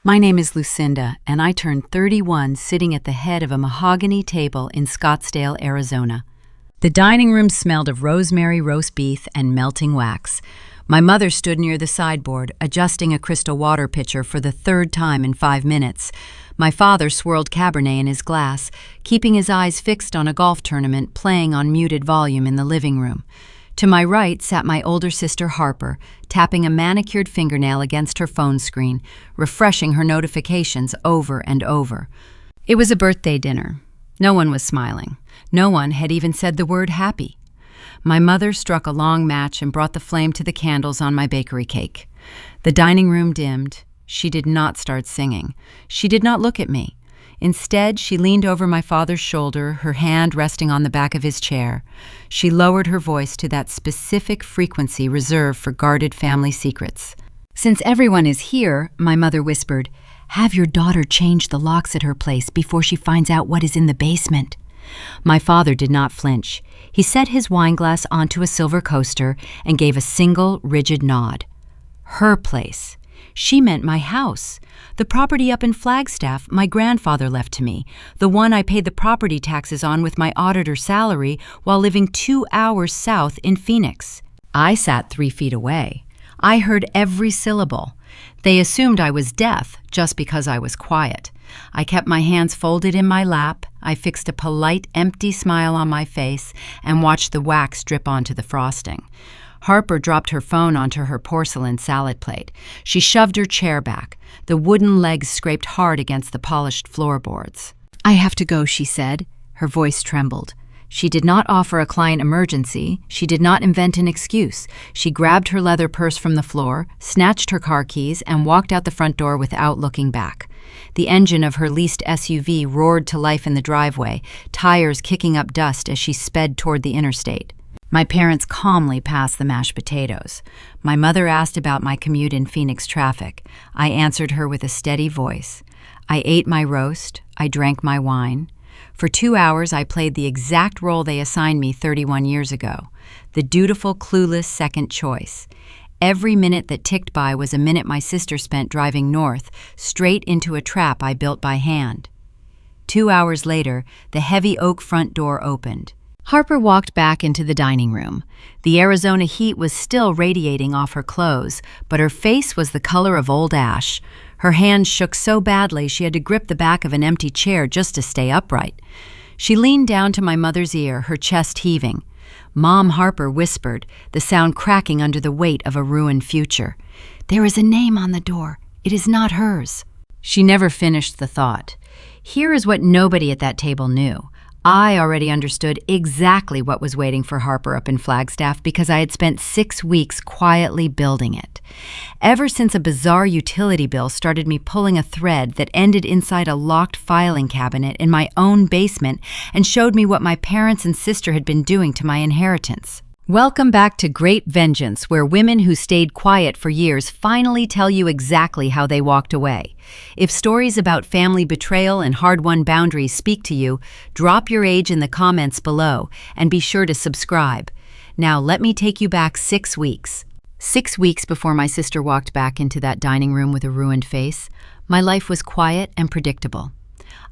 My name is Lucinda, and I turned 31 sitting at the head of a mahogany table in Scottsdale, Arizona. The dining room smelled of rosemary roast beef and melting wax. My mother stood near the sideboard, adjusting a crystal water pitcher for the third time in 5 minutes. My father swirled Cabernet in his glass, keeping his eyes fixed on a golf tournament playing on muted volume in the living room. To my right sat my older sister Harper, tapping a manicured fingernail against her phone screen, refreshing her notifications over and over. It was a birthday dinner. No one was smiling. No one had even said the word happy. My mother struck a long match and brought the flame to the candles on my bakery cake. The dining room dimmed. She did not start singing. She did not look at me. Instead, she leaned over my father's shoulder, her hand resting on the back of his chair. She lowered her voice to that specific frequency reserved for guarded family secrets. "Since everyone is here," my mother whispered, "have your daughter change the locks at her place before she finds out what is in the basement." My father did not flinch. He set his wineglass onto a silver coaster and gave a single, rigid nod. Her place. She meant my house. The property up in Flagstaff my grandfather left to me, the one I paid the property taxes on with my auditor salary while living 2 hours south in Phoenix. I sat 3 feet away. I heard every syllable. They assumed I was deaf just because I was quiet. I kept my hands folded in my lap. I fixed a polite, empty smile on my face and watched the wax drip onto the frosting. Harper dropped her phone onto her porcelain salad plate. She shoved her chair back. The wooden legs scraped hard against the polished floorboards. "I have to go," she said. Her voice trembled. She did not offer a client emergency. She did not invent an excuse. She grabbed her leather purse from the floor, snatched her car keys, and walked out the front door without looking back. The engine of her leased SUV roared to life in the driveway, tires kicking up dust as she sped toward the interstate. My parents calmly passed the mashed potatoes. My mother asked about my commute in Phoenix traffic. I answered her with a steady voice. I ate my roast. I drank my wine. For 2 hours, I played the exact role they assigned me 31 years ago, the dutiful, clueless second choice. Every minute that ticked by was a minute my sister spent driving north, straight into a trap I built by hand. 2 hours later, the heavy oak front door opened. Harper walked back into the dining room. The Arizona heat was still radiating off her clothes, but her face was the color of old ash. Her hands shook so badly she had to grip the back of an empty chair just to stay upright. She leaned down to my mother's ear, her chest heaving. Mom Harper whispered, the sound cracking under the weight of a ruined future. "There is a name on the door. It is not hers." She never finished the thought. Here is what nobody at that table knew. I already understood exactly what was waiting for Harper up in Flagstaff because I had spent 6 weeks quietly building it. Ever since a bizarre utility bill started me pulling a thread that ended inside a locked filing cabinet in my own basement and showed me what my parents and sister had been doing to my inheritance. Welcome back to Grape Vengeance, where women who stayed quiet for years finally tell you exactly how they walked away. If stories about family betrayal and hard-won boundaries speak to you, drop your age in the comments below and be sure to subscribe. Now let me take you back 6 weeks. 6 weeks before my sister walked back into that dining room with a ruined face, my life was quiet and predictable.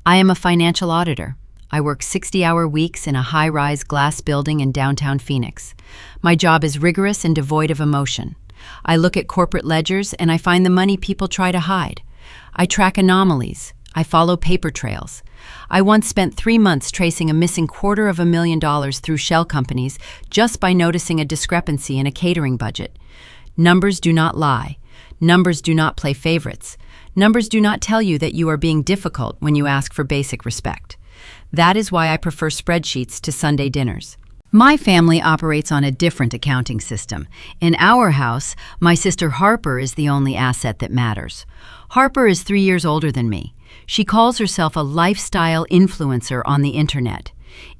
I am a financial auditor. I work 60-hour weeks in a high-rise glass building in downtown Phoenix. My job is rigorous and devoid of emotion. I look at corporate ledgers and I find the money people try to hide. I track anomalies. I follow paper trails. I once spent 3 months tracing a missing $250,000 through shell companies just by noticing a discrepancy in a catering budget. Numbers do not lie. Numbers do not play favorites. Numbers do not tell you that you are being difficult when you ask for basic respect. That is why I prefer spreadsheets to Sunday dinners. My family operates on a different accounting system. In our house, my sister Harper is the only asset that matters. Harper is 3 years older than me. She calls herself a lifestyle influencer on the internet.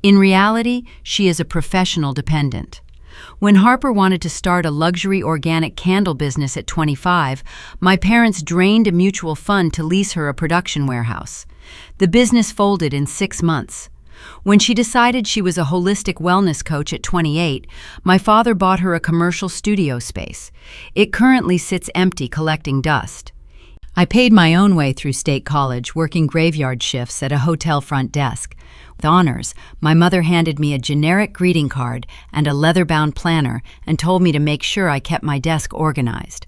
In reality, she is a professional dependent. When Harper wanted to start a luxury organic candle business at 25, my parents drained a mutual fund to lease her a production warehouse. The business folded in 6 months. When she decided she was a holistic wellness coach at 28, my father bought her a commercial studio space. It currently sits empty, collecting dust. I paid my own way through state college, working graveyard shifts at a hotel front desk. With honors, my mother handed me a generic greeting card and a leather-bound planner and told me to make sure I kept my desk organized.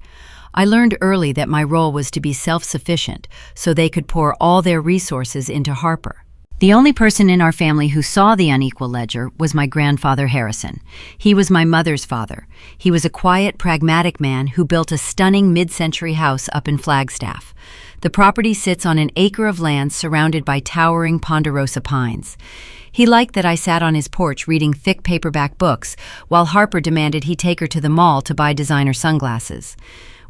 I learned early that my role was to be self-sufficient, so they could pour all their resources into Harper. The only person in our family who saw the unequal ledger was my grandfather Harrison. He was my mother's father. He was a quiet, pragmatic man who built a stunning mid-century house up in Flagstaff. The property sits on an acre of land surrounded by towering ponderosa pines. He liked that I sat on his porch reading thick paperback books, while Harper demanded he take her to the mall to buy designer sunglasses.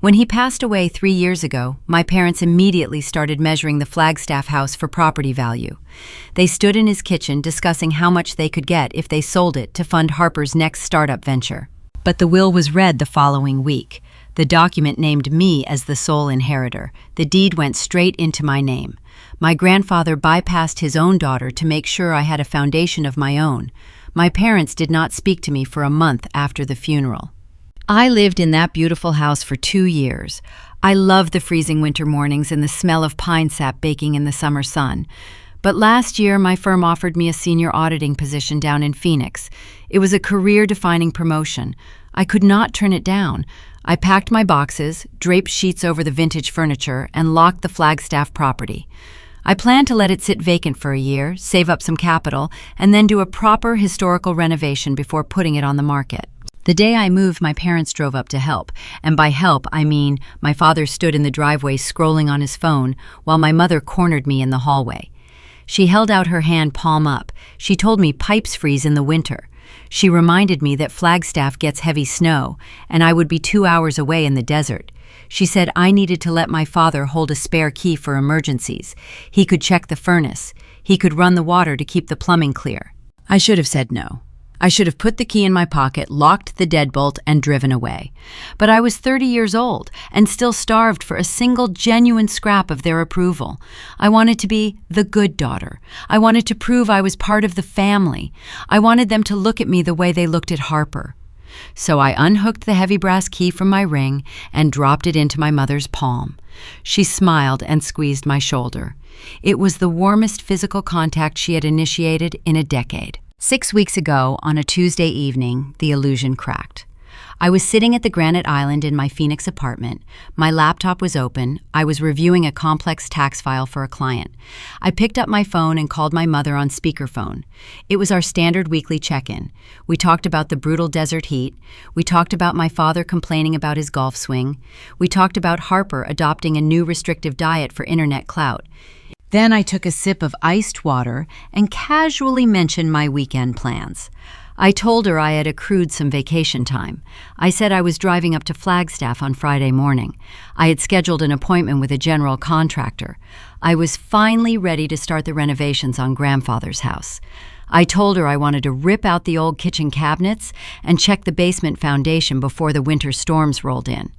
When he passed away 3 years ago, my parents immediately started measuring the Flagstaff house for property value. They stood in his kitchen discussing how much they could get if they sold it to fund Harper's next startup venture. But the will was read the following week. The document named me as the sole inheritor. The deed went straight into my name. My grandfather bypassed his own daughter to make sure I had a foundation of my own. My parents did not speak to me for a month after the funeral. I lived in that beautiful house for 2 years. I loved the freezing winter mornings and the smell of pine sap baking in the summer sun. But last year, my firm offered me a senior auditing position down in Phoenix. It was a career-defining promotion. I could not turn it down. I packed my boxes, draped sheets over the vintage furniture, and locked the Flagstaff property. I planned to let it sit vacant for a year, save up some capital, and then do a proper historical renovation before putting it on the market. The day I moved, my parents drove up to help, and by help, I mean my father stood in the driveway scrolling on his phone while my mother cornered me in the hallway. She held out her hand palm up. She told me pipes freeze in the winter. She reminded me that Flagstaff gets heavy snow, and I would be 2 hours away in the desert. She said I needed to let my father hold a spare key for emergencies. He could check the furnace. He could run the water to keep the plumbing clear. I should have said no. I should have put the key in my pocket, locked the deadbolt, and driven away. But I was 30 years old and still starved for a single genuine scrap of their approval. I wanted to be the good daughter. I wanted to prove I was part of the family. I wanted them to look at me the way they looked at Harper. So I unhooked the heavy brass key from my ring and dropped it into my mother's palm. She smiled and squeezed my shoulder. It was the warmest physical contact she had initiated in a decade. 6 weeks ago, on a Tuesday evening, the illusion cracked. I was sitting at the Granite Island in my Phoenix apartment. My laptop was open. I was reviewing a complex tax file for a client. I picked up my phone and called my mother on speakerphone. It was our standard weekly check-in. We talked about the brutal desert heat. We talked about my father complaining about his golf swing. We talked about Harper adopting a new restrictive diet for internet clout. Then I took a sip of iced water and casually mentioned my weekend plans. I told her I had accrued some vacation time. I said I was driving up to Flagstaff on Friday morning. I had scheduled an appointment with a general contractor. I was finally ready to start the renovations on grandfather's house. I told her I wanted to rip out the old kitchen cabinets and check the basement foundation before the winter storms rolled in.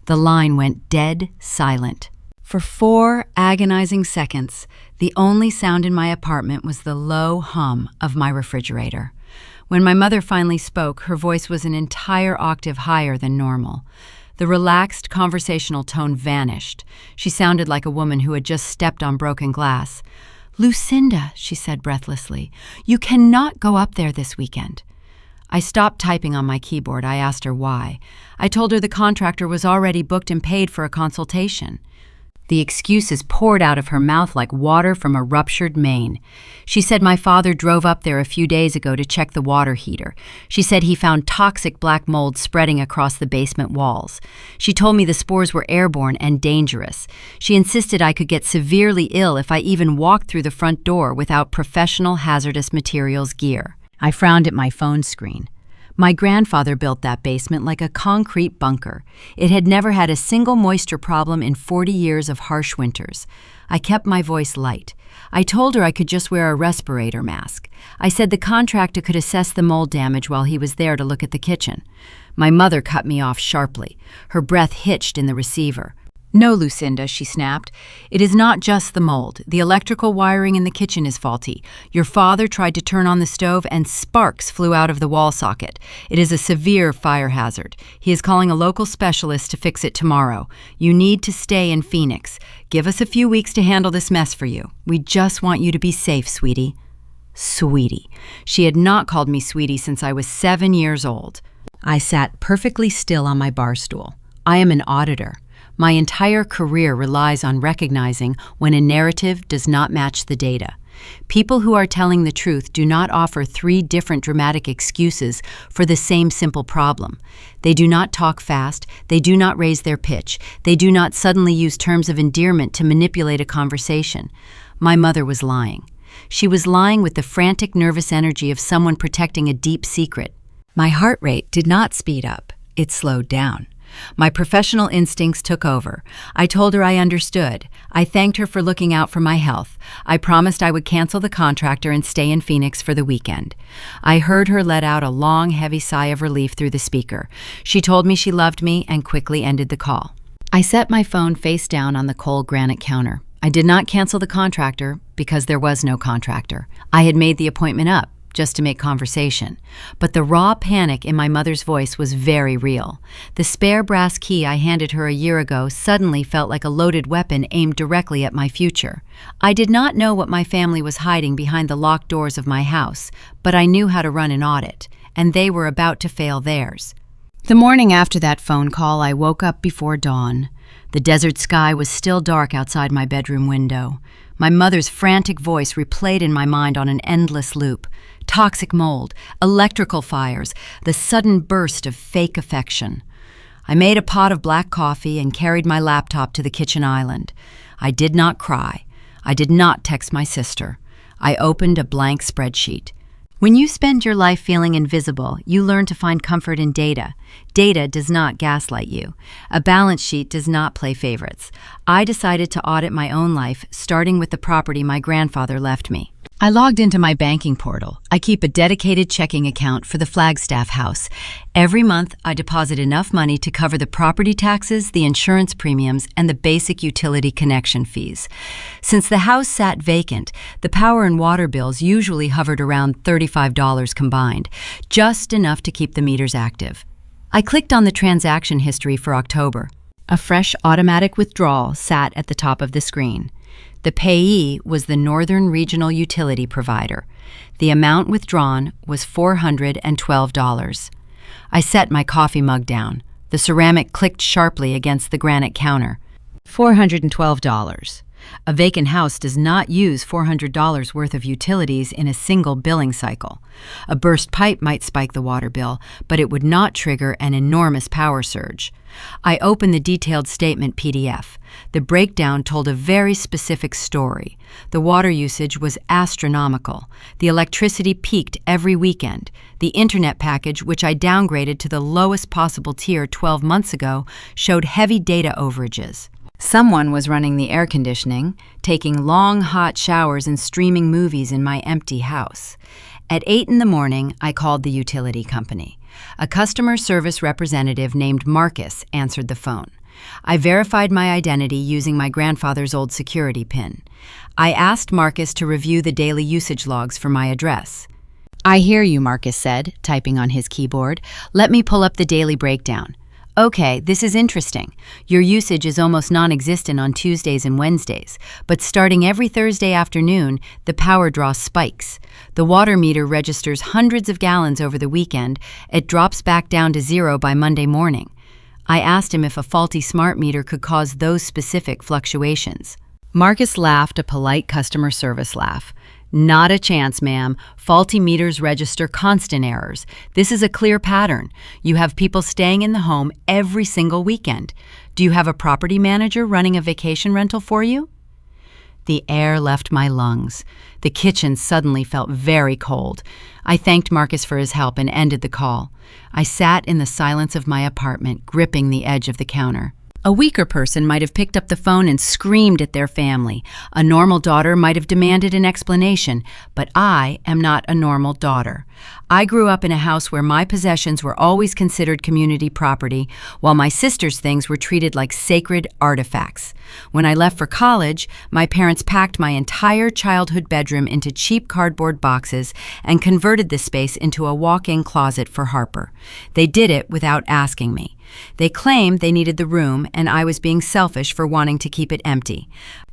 The line went dead silent. For 4 agonizing seconds, the only sound in my apartment was the low hum of my refrigerator. When my mother finally spoke, her voice was an entire octave higher than normal. The relaxed, conversational tone vanished. She sounded like a woman who had just stepped on broken glass. "Lucinda," she said breathlessly, "you cannot go up there this weekend." I stopped typing on my keyboard. I asked her why. I told her the contractor was already booked and paid for a consultation. The excuses poured out of her mouth like water from a ruptured main. She said my father drove up there a few days ago to check the water heater. She said he found toxic black mold spreading across the basement walls. She told me the spores were airborne and dangerous. She insisted I could get severely ill if I even walked through the front door without professional hazardous materials gear. I frowned at my phone screen. My grandfather built that basement like a concrete bunker. It had never had a single moisture problem in 40 years of harsh winters. I kept my voice light. I told her I could just wear a respirator mask. I said the contractor could assess the mold damage while he was there to look at the kitchen. My mother cut me off sharply. Her breath hitched in the receiver. "No, Lucinda," she snapped. "It is not just the mold. The electrical wiring in the kitchen is faulty. Your father tried to turn on the stove and sparks flew out of the wall socket. It is a severe fire hazard. He is calling a local specialist to fix it tomorrow. You need to stay in Phoenix. Give us a few weeks to handle this mess for you. We just want you to be safe, sweetie." Sweetie. She had not called me sweetie since I was 7 years old. I sat perfectly still on my bar stool. I am an auditor. My entire career relies on recognizing when a narrative does not match the data. People who are telling the truth do not offer 3 different dramatic excuses for the same simple problem. They do not talk fast, they do not raise their pitch, they do not suddenly use terms of endearment to manipulate a conversation. My mother was lying. She was lying with the frantic nervous energy of someone protecting a deep secret. My heart rate did not speed up, it slowed down. My professional instincts took over. I told her I understood. I thanked her for looking out for my health. I promised I would cancel the contractor and stay in Phoenix for the weekend. I heard her let out a long, heavy sigh of relief through the speaker. She told me she loved me and quickly ended the call. I set my phone face down on the cold granite counter. I did not cancel the contractor because there was no contractor. I had made the appointment up just to make conversation. But the raw panic in my mother's voice was very real. The spare brass key I handed her a year ago suddenly felt like a loaded weapon aimed directly at my future. I did not know what my family was hiding behind the locked doors of my house, but I knew how to run an audit, and they were about to fail theirs. The morning after that phone call, I woke up before dawn. The desert sky was still dark outside my bedroom window. My mother's frantic voice replayed in my mind on an endless loop. Toxic mold, electrical fires, the sudden burst of fake affection. I made a pot of black coffee and carried my laptop to the kitchen island. I did not cry. I did not text my sister. I opened a blank spreadsheet. When you spend your life feeling invisible, you learn to find comfort in data. Data does not gaslight you. A balance sheet does not play favorites. I decided to audit my own life, starting with the property my grandfather left me. I logged into my banking portal. I keep a dedicated checking account for the Flagstaff house. Every month, I deposit enough money to cover the property taxes, the insurance premiums, and the basic utility connection fees. Since the house sat vacant, the power and water bills usually hovered around $35 combined, just enough to keep the meters active. I clicked on the transaction history for October. A fresh automatic withdrawal sat at the top of the screen. The payee was the Northern Regional Utility Provider. The amount withdrawn was $412. I set my coffee mug down. The ceramic clicked sharply against the granite counter. $412. A vacant house does not use $400 worth of utilities in a single billing cycle. A burst pipe might spike the water bill, but it would not trigger an enormous power surge. I opened the detailed statement PDF. The breakdown told a very specific story. The water usage was astronomical. The electricity peaked every weekend. The internet package, which I downgraded to the lowest possible tier 12 months ago, showed heavy data overages. Someone was running the air conditioning, taking long, hot showers and streaming movies in my empty house. At 8 in the morning, I called the utility company. A customer service representative named Marcus answered the phone. I verified my identity using my grandfather's old security PIN. I asked Marcus to review the daily usage logs for my address. "I hear you," Marcus said, typing on his keyboard. "Let me pull up the daily breakdown." "Okay, this is interesting. Your usage is almost non-existent on Tuesdays and Wednesdays, but starting every Thursday afternoon, the power draw spikes. The water meter registers hundreds of gallons over the weekend. It drops back down to 0 by Monday morning." I asked him if a faulty smart meter could cause those specific fluctuations. Marcus laughed a polite customer service laugh. "Not a chance, ma'am. Faulty meters register constant errors. This is a clear pattern. You have people staying in the home every single weekend. Do you have a property manager running a vacation rental for you?" The air left my lungs. The kitchen suddenly felt very cold. I thanked Marcus for his help and ended the call. I sat in the silence of my apartment, gripping the edge of the counter. A weaker person might have picked up the phone and screamed at their family. A normal daughter might have demanded an explanation, but I am not a normal daughter. I grew up in a house where my possessions were always considered community property, while my sister's things were treated like sacred artifacts. When I left for college, my parents packed my entire childhood bedroom into cheap cardboard boxes and converted the space into a walk-in closet for Harper. They did it without asking me. They claimed they needed the room, and I was being selfish for wanting to keep it empty.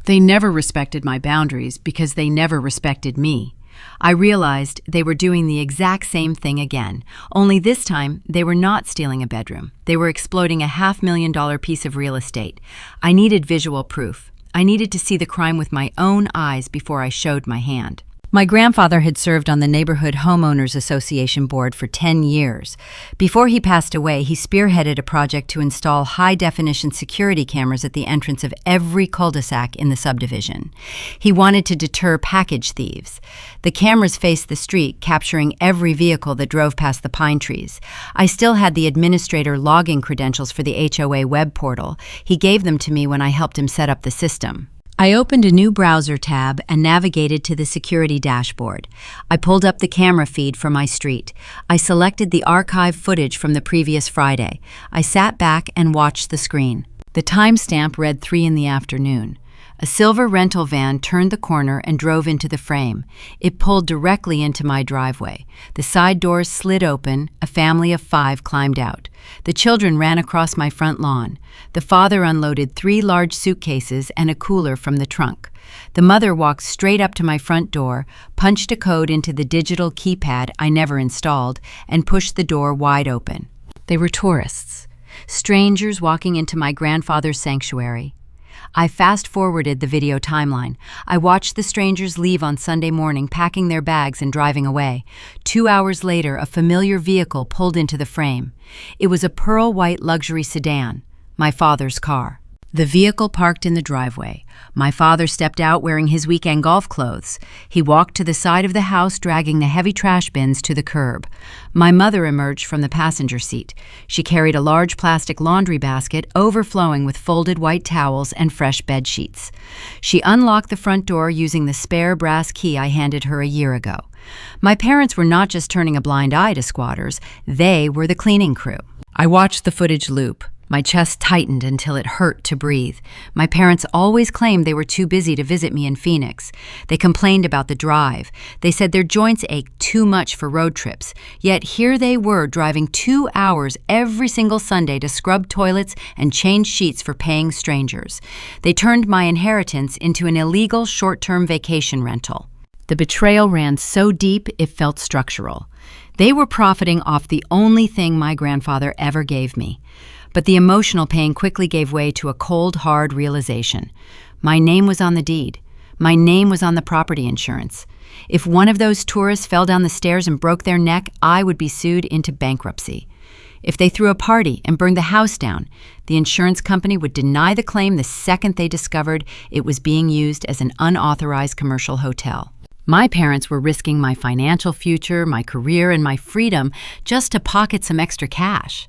They never respected my boundaries because they never respected me. I realized they were doing the exact same thing again, only this time they were not stealing a bedroom. They were exploiting a $500,000 piece of real estate. I needed visual proof. I needed to see the crime with my own eyes before I showed my hand. My grandfather had served on the Neighborhood Homeowners Association board for 10 years. Before he passed away, he spearheaded a project to install high-definition security cameras at the entrance of every cul-de-sac in the subdivision. He wanted to deter package thieves. The cameras faced the street, capturing every vehicle that drove past the pine trees. I still had the administrator login credentials for the HOA web portal. He gave them to me when I helped him set up the system. I opened a new browser tab and navigated to the security dashboard. I pulled up the camera feed for my street. I selected the archive footage from the previous Friday. I sat back and watched the screen. The timestamp read 3 in the afternoon. A silver rental van turned the corner and drove into the frame. It pulled directly into my driveway. The side doors slid open. A family of 5 climbed out. The children ran across my front lawn. The father unloaded 3 large suitcases and a cooler from the trunk. The mother walked straight up to my front door, punched a code into the digital keypad I never installed, and pushed the door wide open. They were tourists, strangers walking into my grandfather's sanctuary. I fast-forwarded the video timeline. I watched the strangers leave on Sunday morning, packing their bags and driving away. 2 hours later, a familiar vehicle pulled into the frame. It was a pearl-white luxury sedan, my father's car. The vehicle parked in the driveway. My father stepped out wearing his weekend golf clothes. He walked to the side of the house, dragging the heavy trash bins to the curb. My mother emerged from the passenger seat. She carried a large plastic laundry basket overflowing with folded white towels and fresh bed sheets. She unlocked the front door using the spare brass key I handed her a year ago. My parents were not just turning a blind eye to squatters, they were the cleaning crew. I watched the footage loop. My chest tightened until it hurt to breathe. My parents always claimed they were too busy to visit me in Phoenix. They complained about the drive. They said their joints ached too much for road trips. Yet here they were driving 2 hours every single Sunday to scrub toilets and change sheets for paying strangers. They turned my inheritance into an illegal short-term vacation rental. The betrayal ran so deep it felt structural. They were profiting off the only thing my grandfather ever gave me. But the emotional pain quickly gave way to a cold, hard realization. My name was on the deed. My name was on the property insurance. If one of those tourists fell down the stairs and broke their neck, I would be sued into bankruptcy. If they threw a party and burned the house down, the insurance company would deny the claim the second they discovered it was being used as an unauthorized commercial hotel. My parents were risking my financial future, my career, and my freedom just to pocket some extra cash.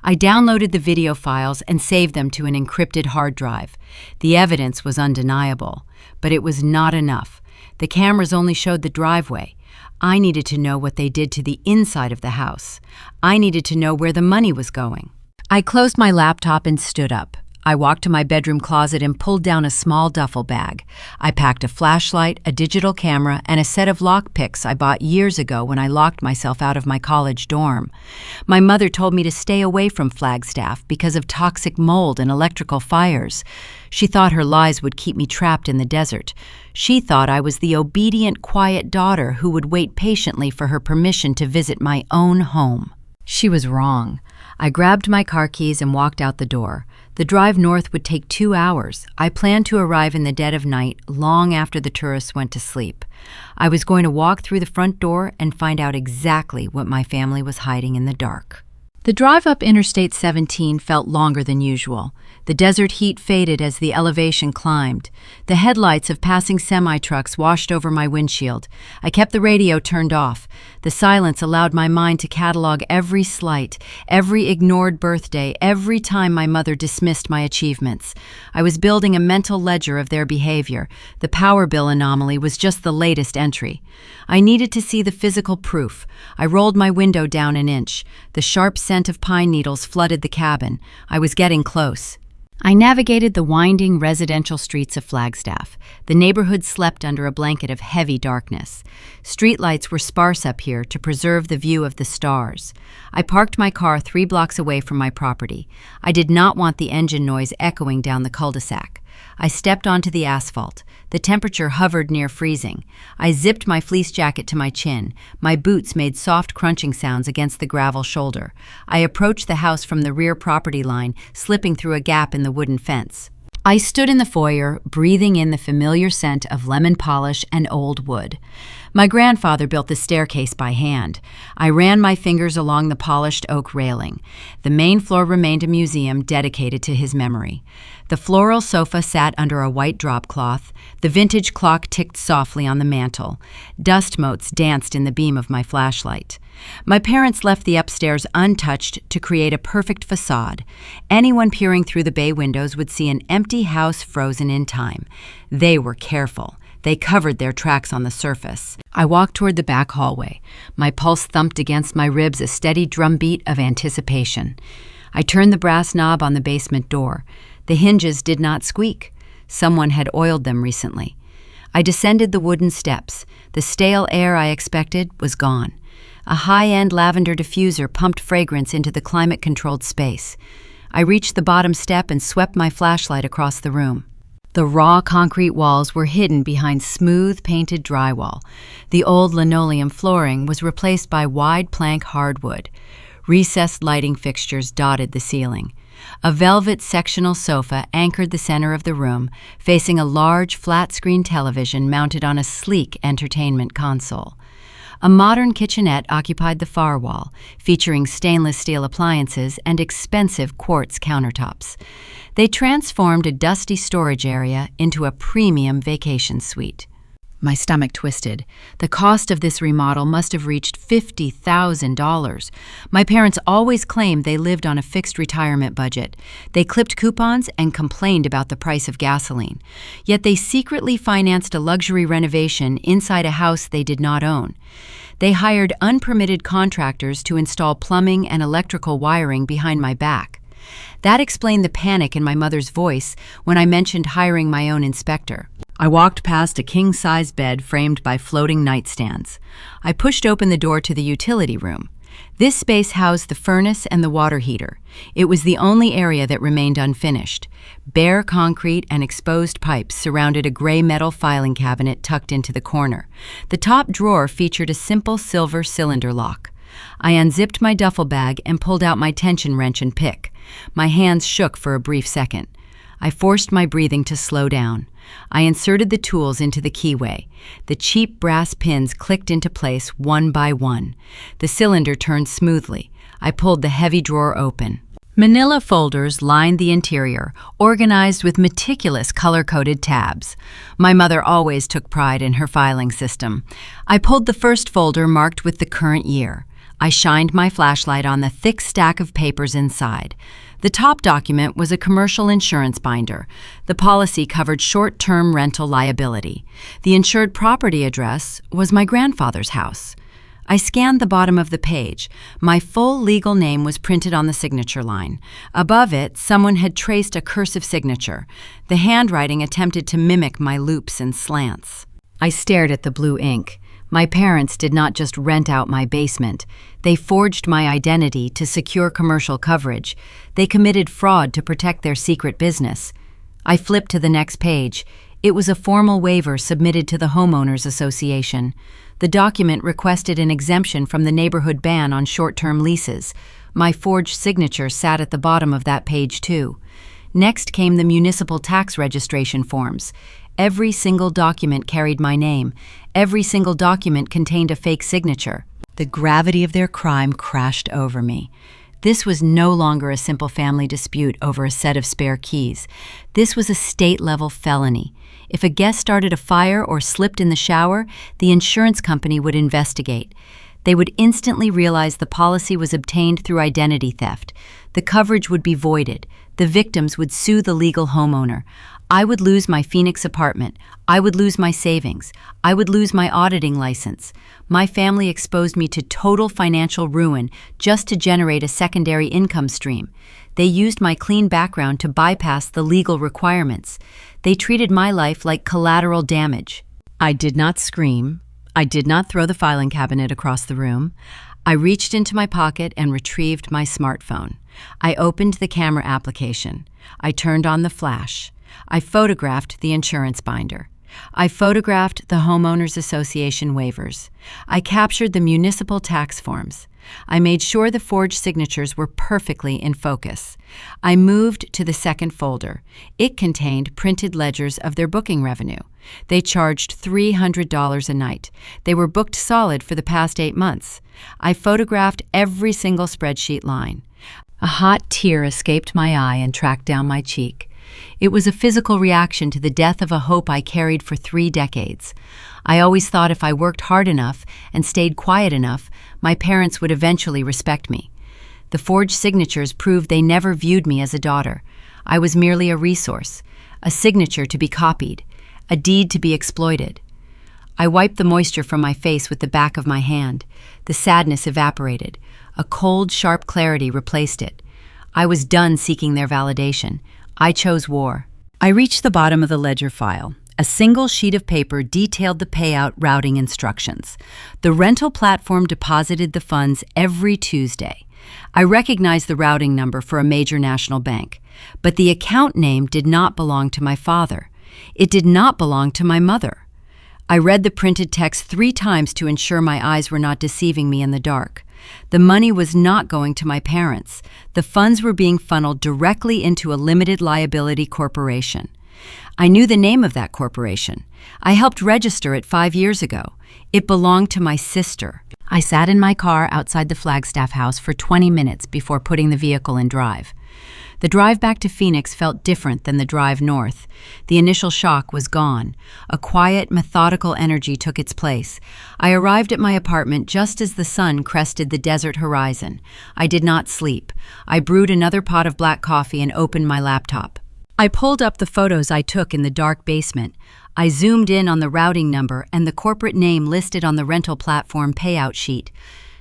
I downloaded the video files and saved them to an encrypted hard drive. The evidence was undeniable, but it was not enough. The cameras only showed the driveway. I needed to know what they did to the inside of the house. I needed to know where the money was going. I closed my laptop and stood up. I walked to my bedroom closet and pulled down a small duffel bag. I packed a flashlight, a digital camera, and a set of lockpicks I bought years ago when I locked myself out of my college dorm. My mother told me to stay away from Flagstaff because of toxic mold and electrical fires. She thought her lies would keep me trapped in the desert. She thought I was the obedient, quiet daughter who would wait patiently for her permission to visit my own home. She was wrong. I grabbed my car keys and walked out the door. The drive north would take 2 hours. I planned to arrive in the dead of night, long after the tourists went to sleep. I was going to walk through the front door and find out exactly what my family was hiding in the dark. The drive up Interstate 17 felt longer than usual. The desert heat faded as the elevation climbed. The headlights of passing semi-trucks washed over my windshield. I kept the radio turned off. The silence allowed my mind to catalog every slight, every ignored birthday, every time my mother dismissed my achievements. I was building a mental ledger of their behavior. The power bill anomaly was just the latest entry. I needed to see the physical proof. I rolled my window down an inch. The sharp scent of pine needles flooded the cabin. I was getting close. I navigated the winding residential streets of Flagstaff. The neighborhood slept under a blanket of heavy darkness. Streetlights were sparse up here to preserve the view of the stars. I parked my car 3 blocks away from my property. I did not want the engine noise echoing down the cul-de-sac. I stepped onto the asphalt. The temperature hovered near freezing. I zipped my fleece jacket to my chin. My boots made soft crunching sounds against the gravel shoulder. I approached the house from the rear property line, slipping through a gap in the wooden fence. I stood in the foyer, breathing in the familiar scent of lemon polish and old wood. My grandfather built the staircase by hand. I ran my fingers along the polished oak railing. The main floor remained a museum dedicated to his memory. The floral sofa sat under a white drop cloth. The vintage clock ticked softly on the mantel. Dust motes danced in the beam of my flashlight. My parents left the upstairs untouched to create a perfect facade. Anyone peering through the bay windows would see an empty house frozen in time. They were careful. They covered their tracks on the surface. I walked toward the back hallway. My pulse thumped against my ribs, a steady drumbeat of anticipation. I turned the brass knob on the basement door. The hinges did not squeak. Someone had oiled them recently. I descended the wooden steps. The stale air I expected was gone. A high-end lavender diffuser pumped fragrance into the climate-controlled space. I reached the bottom step and swept my flashlight across the room. The raw concrete walls were hidden behind smooth, painted drywall. The old linoleum flooring was replaced by wide plank hardwood. Recessed lighting fixtures dotted the ceiling. A velvet sectional sofa anchored the center of the room, facing a large, flat-screen television mounted on a sleek entertainment console. A modern kitchenette occupied the far wall, featuring stainless steel appliances and expensive quartz countertops. They transformed a dusty storage area into a premium vacation suite. My stomach twisted. The cost of this remodel must have reached $50,000. My parents always claimed they lived on a fixed retirement budget. They clipped coupons and complained about the price of gasoline. Yet they secretly financed a luxury renovation inside a house they did not own. They hired unpermitted contractors to install plumbing and electrical wiring behind my back. That explained the panic in my mother's voice when I mentioned hiring my own inspector. I walked past a king-size bed framed by floating nightstands. I pushed open the door to the utility room. This space housed the furnace and the water heater. It was the only area that remained unfinished. Bare concrete and exposed pipes surrounded a gray metal filing cabinet tucked into the corner. The top drawer featured a simple silver cylinder lock. I unzipped my duffel bag and pulled out my tension wrench and pick. My hands shook for a brief second. I forced my breathing to slow down. I inserted the tools into the keyway. The cheap brass pins clicked into place one by one. The cylinder turned smoothly. I pulled the heavy drawer open. Manila folders lined the interior, organized with meticulous color-coded tabs. My mother always took pride in her filing system. I pulled the first folder marked with the current year. I shined my flashlight on the thick stack of papers inside. The top document was a commercial insurance binder. The policy covered short-term rental liability. The insured property address was my grandfather's house. I scanned the bottom of the page. My full legal name was printed on the signature line. Above it, someone had traced a cursive signature. The handwriting attempted to mimic my loops and slants. I stared at the blue ink. My parents did not just rent out my basement. They forged my identity to secure commercial coverage. They committed fraud to protect their secret business. I flipped to the next page. It was a formal waiver submitted to the Homeowners Association. The document requested an exemption from the neighborhood ban on short-term leases. My forged signature sat at the bottom of that page, too. Next came the municipal tax registration forms. Every single document carried my name. Every single document contained a fake signature. The gravity of their crime crashed over me. This was no longer a simple family dispute over a set of spare keys. This was a state-level felony. If a guest started a fire or slipped in the shower, the insurance company would investigate. They would instantly realize the policy was obtained through identity theft. The coverage would be voided. The victims would sue the legal homeowner. I would lose my Phoenix apartment. I would lose my savings. I would lose my auditing license. My family exposed me to total financial ruin just to generate a secondary income stream. They used my clean background to bypass the legal requirements. They treated my life like collateral damage. I did not scream. I did not throw the filing cabinet across the room. I reached into my pocket and retrieved my smartphone. I opened the camera application. I turned on the flash. I photographed the insurance binder. I photographed the Homeowners Association waivers. I captured the municipal tax forms. I made sure the forged signatures were perfectly in focus. I moved to the second folder. It contained printed ledgers of their booking revenue. They charged $300 a night. They were booked solid for the past 8 months. I photographed every single spreadsheet line. A hot tear escaped my eye and tracked down my cheek. It was a physical reaction to the death of a hope I carried for 3 decades. I always thought if I worked hard enough and stayed quiet enough, my parents would eventually respect me. The forged signatures proved they never viewed me as a daughter. I was merely a resource, a signature to be copied, a deed to be exploited. I wiped the moisture from my face with the back of my hand. The sadness evaporated. A cold, sharp clarity replaced it. I was done seeking their validation. I chose war. I reached the bottom of the ledger file. A single sheet of paper detailed the payout routing instructions. The rental platform deposited the funds every Tuesday. I recognized the routing number for a major national bank, but the account name did not belong to my father. It did not belong to my mother. I read the printed text 3 times to ensure my eyes were not deceiving me in the dark. The money was not going to my parents. The funds were being funneled directly into a limited liability corporation. I knew the name of that corporation. I helped register it 5 years ago. It belonged to my sister. I sat in my car outside the Flagstaff house for 20 minutes before putting the vehicle in drive. The drive back to Phoenix felt different than the drive north. The initial shock was gone. A quiet, methodical energy took its place. I arrived at my apartment just as the sun crested the desert horizon. I did not sleep. I brewed another pot of black coffee and opened my laptop. I pulled up the photos I took in the dark basement. I zoomed in on the routing number and the corporate name listed on the rental platform payout sheet.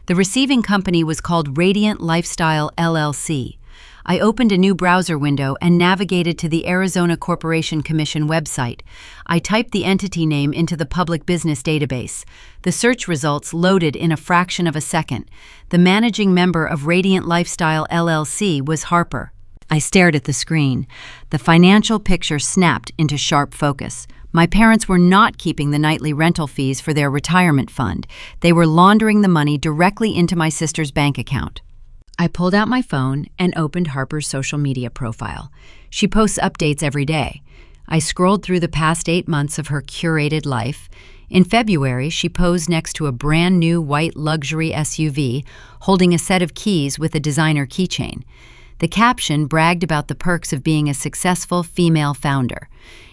The receiving company was called Radiant Lifestyle LLC. I opened a new browser window and navigated to the Arizona Corporation Commission website. I typed the entity name into the public business database. The search results loaded in a fraction of a second. The managing member of Radiant Lifestyle LLC was Harper. I stared at the screen. The financial picture snapped into sharp focus. My parents were not keeping the nightly rental fees for their retirement fund. They were laundering the money directly into my sister's bank account. I pulled out my phone and opened Harper's social media profile. She posts updates every day. I scrolled through the past 8 months of her curated life. In February, she posed next to a brand new white luxury SUV, holding a set of keys with a designer keychain. The caption bragged about the perks of being a successful female founder.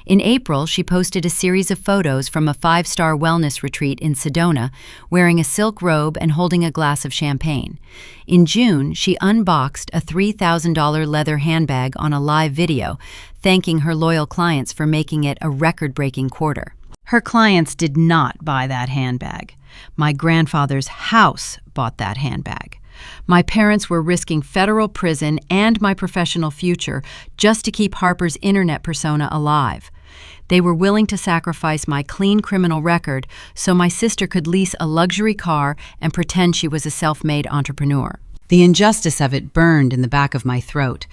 In April, she posted a series of photos from a 5-star wellness retreat in Sedona, wearing a silk robe and holding a glass of champagne. In June, she unboxed a $3,000 leather handbag on a live video, thanking her loyal clients for making it a record-breaking quarter. Her clients did not buy that handbag. My grandfather's house bought that handbag. My parents were risking federal prison and my professional future just to keep Harper's internet persona alive. They were willing to sacrifice my clean criminal record so my sister could lease a luxury car and pretend she was a self-made entrepreneur. The injustice of it burned in the back of my throat.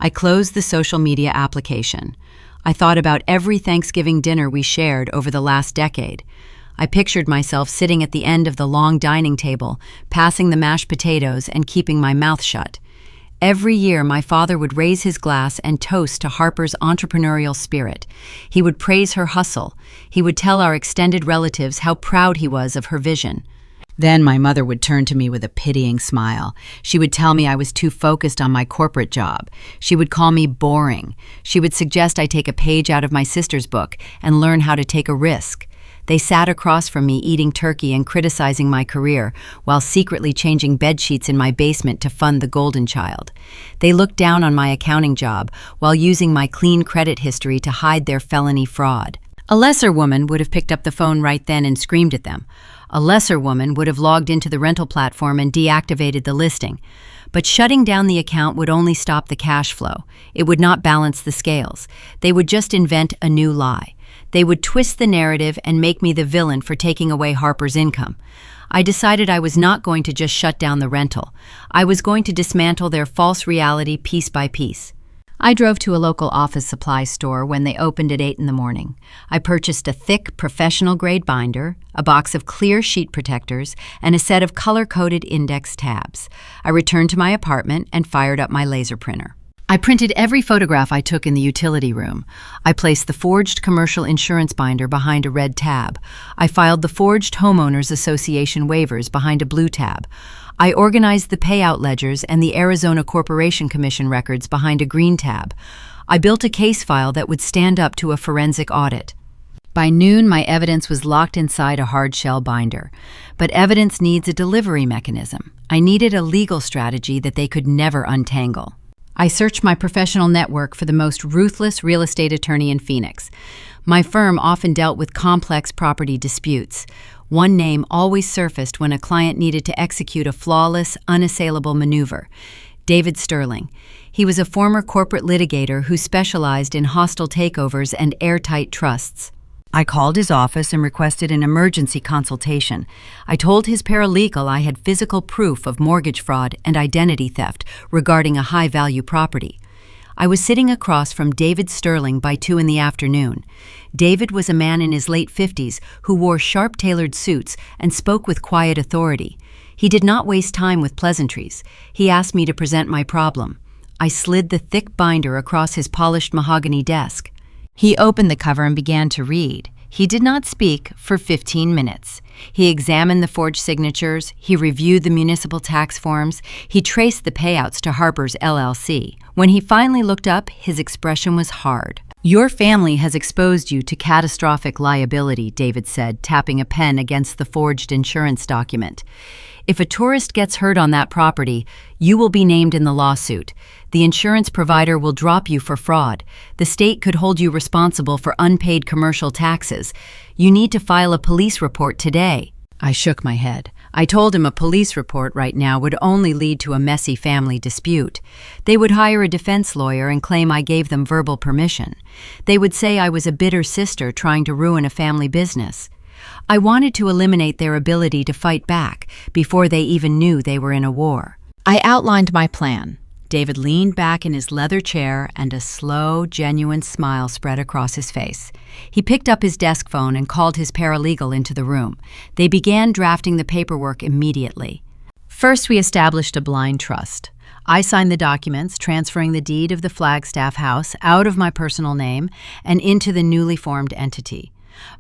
I closed the social media application. I thought about every Thanksgiving dinner we shared over the last decade. I pictured myself sitting at the end of the long dining table, passing the mashed potatoes and keeping my mouth shut. Every year, my father would raise his glass and toast to Harper's entrepreneurial spirit. He would praise her hustle. He would tell our extended relatives how proud he was of her vision. Then my mother would turn to me with a pitying smile. She would tell me I was too focused on my corporate job. She would call me boring. She would suggest I take a page out of my sister's book and learn how to take a risk. They sat across from me eating turkey and criticizing my career while secretly changing bedsheets in my basement to fund the golden child. They looked down on my accounting job while using my clean credit history to hide their felony fraud. A lesser woman would have picked up the phone right then and screamed at them. A lesser woman would have logged into the rental platform and deactivated the listing. But shutting down the account would only stop the cash flow. It would not balance the scales. They would just invent a new lie. They would twist the narrative and make me the villain for taking away Harper's income. I decided I was not going to just shut down the rental. I was going to dismantle their false reality piece by piece. I drove to a local office supply store when they opened at 8 in the morning. I purchased a thick, professional-grade binder, a box of clear sheet protectors, and a set of color-coded index tabs. I returned to my apartment and fired up my laser printer. I printed every photograph I took in the utility room. I placed the forged commercial insurance binder behind a red tab. I filed the forged Homeowners Association waivers behind a blue tab. I organized the payout ledgers and the Arizona Corporation Commission records behind a green tab. I built a case file that would stand up to a forensic audit. By noon, my evidence was locked inside a hard-shell binder. But evidence needs a delivery mechanism. I needed a legal strategy that they could never untangle. I searched my professional network for the most ruthless real estate attorney in Phoenix. My firm often dealt with complex property disputes. One name always surfaced when a client needed to execute a flawless, unassailable maneuver: David Sterling. He was a former corporate litigator who specialized in hostile takeovers and airtight trusts. I called his office and requested an emergency consultation. I told his paralegal I had physical proof of mortgage fraud and identity theft regarding a high-value property. I was sitting across from David Sterling by 2 in the afternoon. David was a man in his late 50s who wore sharp-tailored suits and spoke with quiet authority. He did not waste time with pleasantries. He asked me to present my problem. I slid the thick binder across his polished mahogany desk. He opened the cover and began to read. He did not speak for 15 minutes. He examined the forged signatures, he reviewed the municipal tax forms, he traced the payouts to Harper's LLC. When he finally looked up, his expression was hard. "Your family has exposed you to catastrophic liability," David said, tapping a pen against the forged insurance document. "If a tourist gets hurt on that property, you will be named in the lawsuit. The insurance provider will drop you for fraud. The state could hold you responsible for unpaid commercial taxes. You need to file a police report today." I shook my head. I told him a police report right now would only lead to a messy family dispute. They would hire a defense lawyer and claim I gave them verbal permission. They would say I was a bitter sister trying to ruin a family business. I wanted to eliminate their ability to fight back before they even knew they were in a war. I outlined my plan. David leaned back in his leather chair and a slow, genuine smile spread across his face. He picked up his desk phone and called his paralegal into the room. They began drafting the paperwork immediately. First, we established a blind trust. I signed the documents, transferring the deed of the Flagstaff house out of my personal name and into the newly formed entity.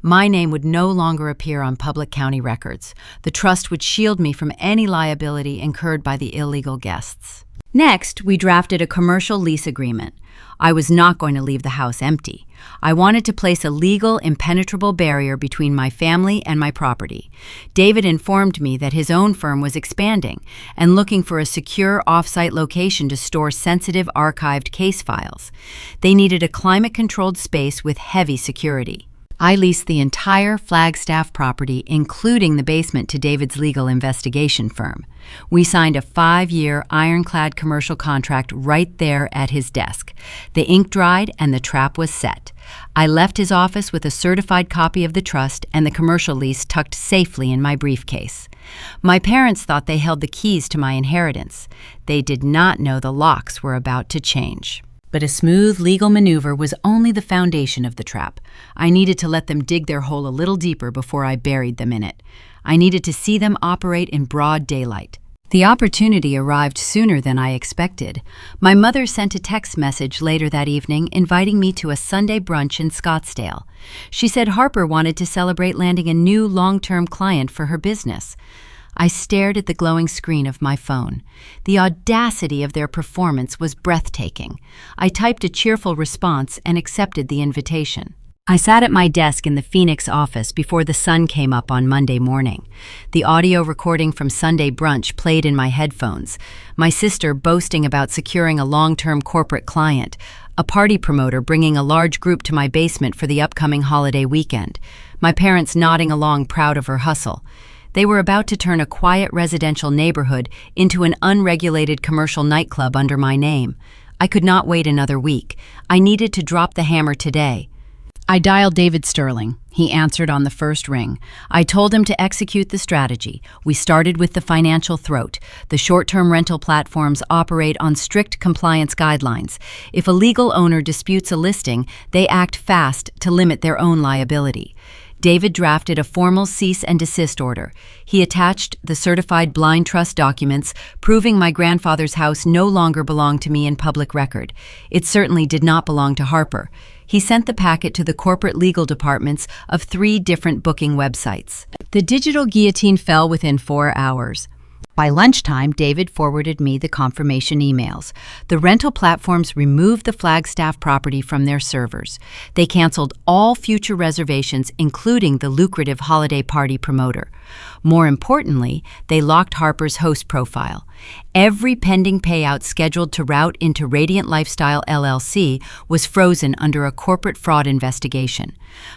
My name would no longer appear on public county records. The trust would shield me from any liability incurred by the illegal guests. Next, we drafted a commercial lease agreement. I was not going to leave the house empty. I wanted to place a legal, impenetrable barrier between my family and my property. David informed me that his own firm was expanding and looking for a secure off-site location to store sensitive archived case files. They needed a climate-controlled space with heavy security. I leased the entire Flagstaff property, including the basement, to David's legal investigation firm. We signed a 5-year ironclad commercial contract right there at his desk. The ink dried and the trap was set. I left his office with a certified copy of the trust and the commercial lease tucked safely in my briefcase. My parents thought they held the keys to my inheritance. They did not know the locks were about to change. But a smooth legal maneuver was only the foundation of the trap. I needed to let them dig their hole a little deeper before I buried them in it. I needed to see them operate in broad daylight. The opportunity arrived sooner than I expected. My mother sent a text message later that evening inviting me to a Sunday brunch in Scottsdale. She said Harper wanted to celebrate landing a new long-term client for her business. I stared at the glowing screen of my phone. The audacity of their performance was breathtaking. I typed a cheerful response and accepted the invitation. I sat at my desk in the Phoenix office before the sun came up on Monday morning. The audio recording from Sunday brunch played in my headphones. My sister boasting about securing a long-term corporate client, a party promoter bringing a large group to my basement for the upcoming holiday weekend, my parents nodding along proud of her hustle. They were about to turn a quiet residential neighborhood into an unregulated commercial nightclub under my name. I could not wait another week. I needed to drop the hammer today. I dialed David Sterling. He answered on the first ring. I told him to execute the strategy. We started with the financial throat. The short-term rental platforms operate on strict compliance guidelines. If a legal owner disputes a listing, they act fast to limit their own liability. David drafted a formal cease and desist order. He attached the certified blind trust documents, proving my grandfather's house no longer belonged to me in public record. It certainly did not belong to Harper. He sent the packet to the corporate legal departments of 3 different booking websites. The digital guillotine fell within 4 hours. By lunchtime, David forwarded me the confirmation emails. The rental platforms removed the Flagstaff property from their servers. They canceled all future reservations, including the lucrative holiday party promoter. More importantly, they locked Harper's host profile. Every pending payout scheduled to route into Radiant Lifestyle LLC was frozen under a corporate fraud investigation.